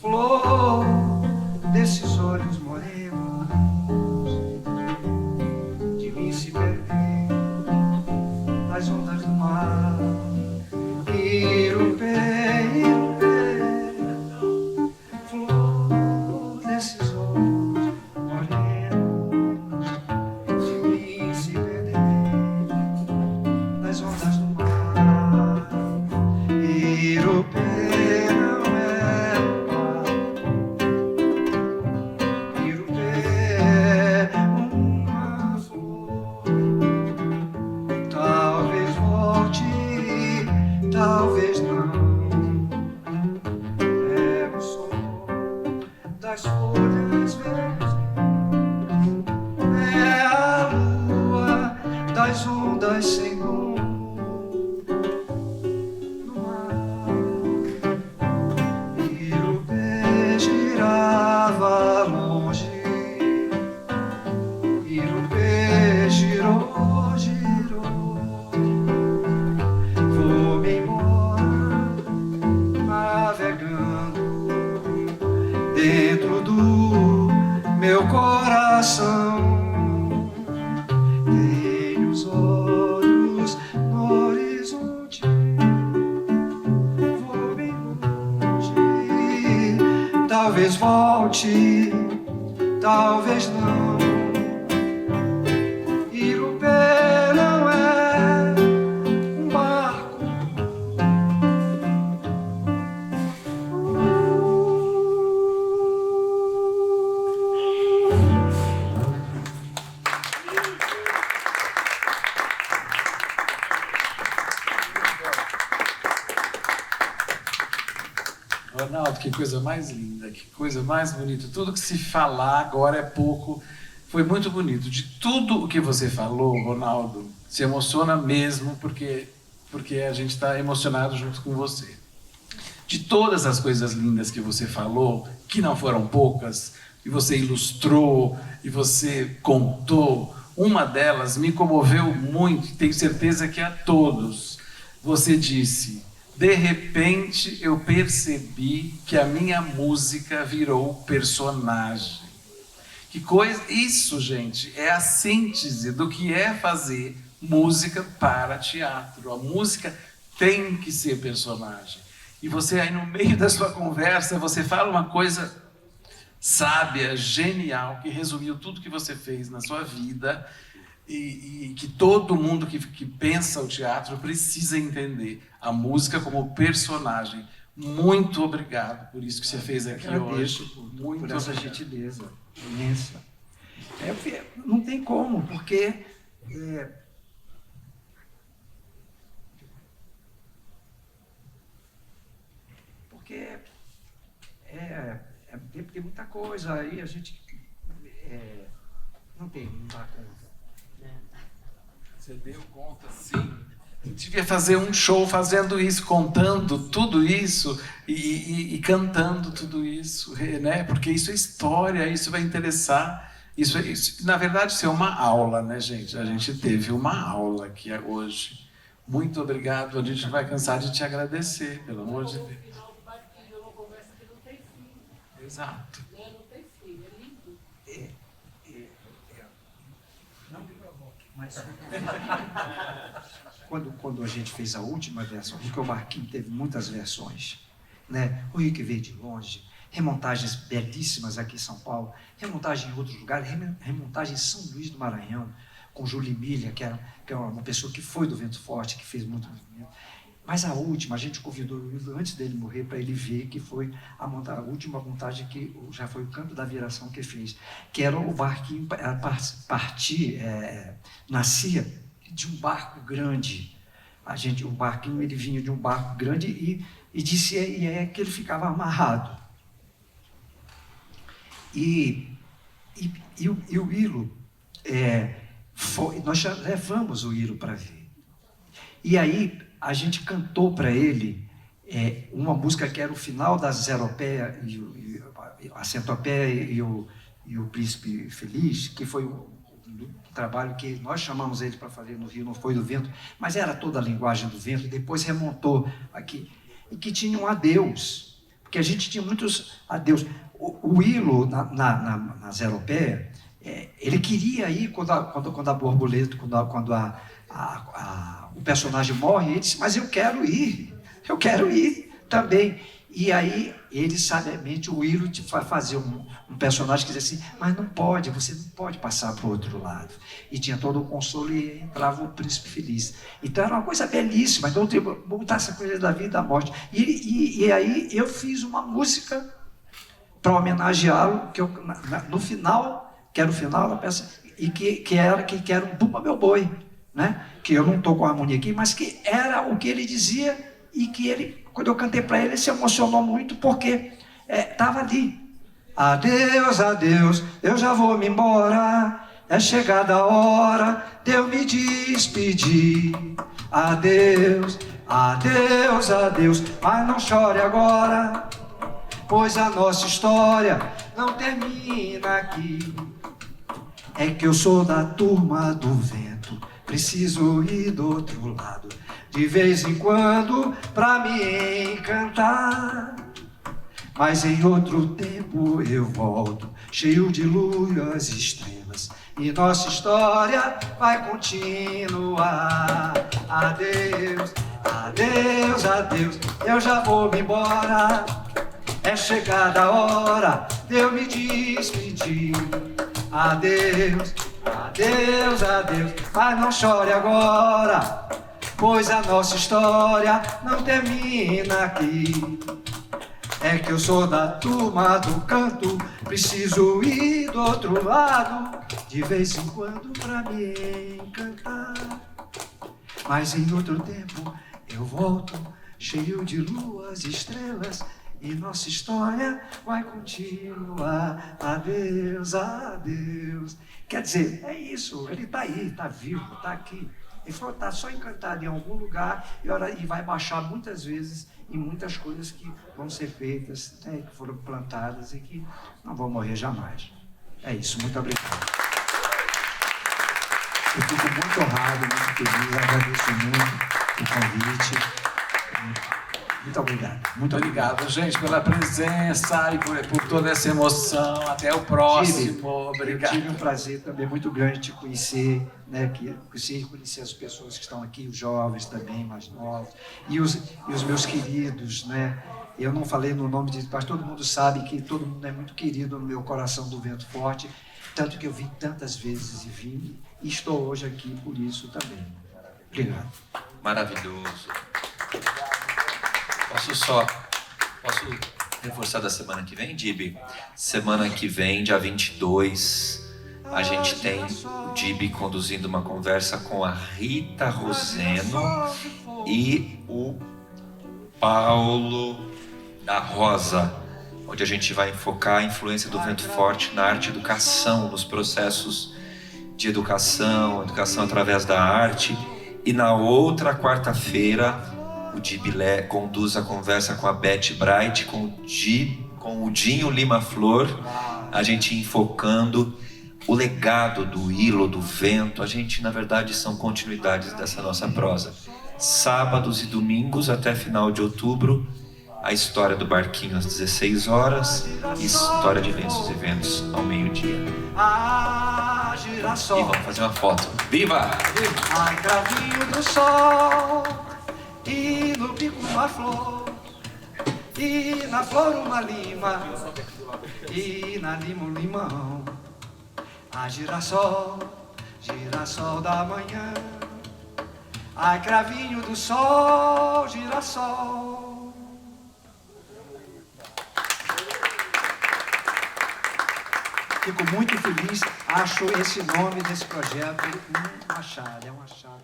flor desses olhos morenos, de mim se perder nas ondas do mar. Irupê, flor desses olhos morenos, de mim se perder nas ondas do mar. Irupê não é o mar, Irupê é uma flor. Talvez volte, talvez não. Talvez volte, talvez não. Ilupé não é um barco. Ronaldo, que coisa mais linda, que coisa mais bonita. Tudo que se falar agora é pouco. Foi muito bonito. De tudo o que você falou, Ronaldo, se emociona mesmo, porque a gente está emocionado junto com você. De todas as coisas lindas que você falou, que não foram poucas, e você ilustrou, e você contou, uma delas me comoveu muito, e tenho certeza que a todos. Você disse: de repente eu percebi que a minha música virou personagem. Que coisa! Isso, gente, é a síntese do que é fazer música para teatro. A música tem que ser personagem. E você aí no meio da sua conversa, você fala uma coisa sábia, genial, que resumiu tudo que você fez na sua vida e que todo mundo que pensa o teatro precisa entender. A música como personagem. Muito obrigado por isso que você fez aqui Agradeço hoje. Muito por essa obrigado. gentileza imensa. Não tem como, porque tem muita coisa aí, a gente não dá conta. Você deu conta, sim. Devia fazer um show fazendo isso, contando tudo isso e cantando tudo isso, né? Porque isso é história, isso vai interessar. Isso, na verdade, isso é uma aula, né, gente? A gente teve uma aula aqui hoje. Muito obrigado. A gente não vai cansar de te agradecer, pelo amor de Deus. Exato. Não tem fim, é lindo. Não me provoque, mas quando a gente fez a última versão, porque o Marquinhos teve muitas versões, né? O Rio que Veio de Longe, remontagens belíssimas aqui em São Paulo, remontagem em outros lugares, remontagem em São Luís do Maranhão, com Júlio Emília, que é uma pessoa que foi do Vento Forte, que fez muito movimento. Mas a última, a gente convidou o Will antes dele morrer para ele ver, que foi a última montagem que já foi o Canto da Viração que fez, que era o barquinho nascia de um barco grande. O barquinho ele vinha de um barco grande e é que ele ficava amarrado. E o Ilo, nós já levamos o Ilo para ver. E aí a gente cantou para ele uma música que era o final da Zeropeia, a Centopeia e o Príncipe Feliz, que foi o trabalho que nós chamamos ele para fazer no Rio, não foi do vento, mas era toda a linguagem do vento, e depois remontou aqui, e que tinha um adeus, porque a gente tinha muitos adeus. O Ilo, na Zeropeia, ele queria ir quando a borboleta, quando o personagem morre, ele disse: mas eu quero ir também. E aí, ele sabiamente, o Ilo fazia um personagem que dizia assim: mas você não pode passar para o outro lado. E tinha todo o consolo e entrava o Príncipe Feliz. Então era uma coisa belíssima, então botar essa coisa da vida e da morte. E aí eu fiz uma música para homenageá-lo, que no final, que era o final da peça, e que era um Bumba Meu Boi, né? Que eu não estou com a harmonia aqui, mas que era o que ele dizia, e que ele, quando eu cantei para ele se emocionou muito, porque estava ali. Adeus, adeus, eu já vou me embora, é chegada a hora de eu me despedir. Adeus, adeus, adeus, mas não chore agora, pois a nossa história não termina aqui. É que eu sou da turma do vento, preciso ir do outro lado, de vez em quando, pra me encantar. Mas em outro tempo eu volto, cheio de luz e estrelas, e nossa história vai continuar. Adeus, adeus, adeus, eu já vou me embora, É chegada a hora de eu me despedir. Adeus, adeus, adeus, mas não chore agora, pois a nossa história não termina aqui. É que eu sou da turma do canto, preciso ir do outro lado, de vez em quando pra me encantar. Mas em outro tempo eu volto, cheio de luas e estrelas, e nossa história vai continuar. Adeus, adeus. Quer dizer, é isso, ele está aí, está vivo, está aqui. Ele falou, está só encantado em algum lugar e vai baixar muitas vezes em muitas coisas que vão ser feitas, né, que foram plantadas e que não vão morrer jamais. É isso, muito obrigado. Eu fico muito honrado, muito feliz, agradeço muito o convite. Muito obrigado. Muito obrigado, gente, pela presença e por toda essa emoção. Até o próximo. Obrigado. Eu tive um prazer também muito grande de conhecer, né, conhecer as pessoas que estão aqui, os jovens também, mais novos, e os meus queridos, né? Eu não falei no nome de, mas todo mundo sabe que todo mundo é muito querido no meu coração do Vento Forte, tanto que eu vim tantas vezes e vim, e estou hoje aqui por isso também. Obrigado. Maravilhoso. Posso reforçar da semana que vem, Dibi? Semana que vem, dia 22, a gente tem o Dibi conduzindo uma conversa com a Rita Roseno e o Paulo da Rosa, onde a gente vai enfocar a influência do Vento Forte na arte e educação, nos processos de educação através da arte. E na outra quarta-feira, o Dibilé conduz a conversa com a Beth Bright, com o Dinho Lima Flor, a gente enfocando o legado do hilo, do vento. A gente, na verdade, são continuidades dessa nossa prosa. Sábados e domingos até final de outubro, a história do barquinho às 16 horas e história de lenços e ventos ao meio-dia. E vamos fazer uma foto. Viva! Ai, cravinho do sol, e no bico uma flor, e na flor uma lima, e na lima um limão. Ai, girassol, girassol da manhã, ai, cravinho do sol, girassol. Fico muito feliz, acho esse nome desse projeto um achado, é um achado.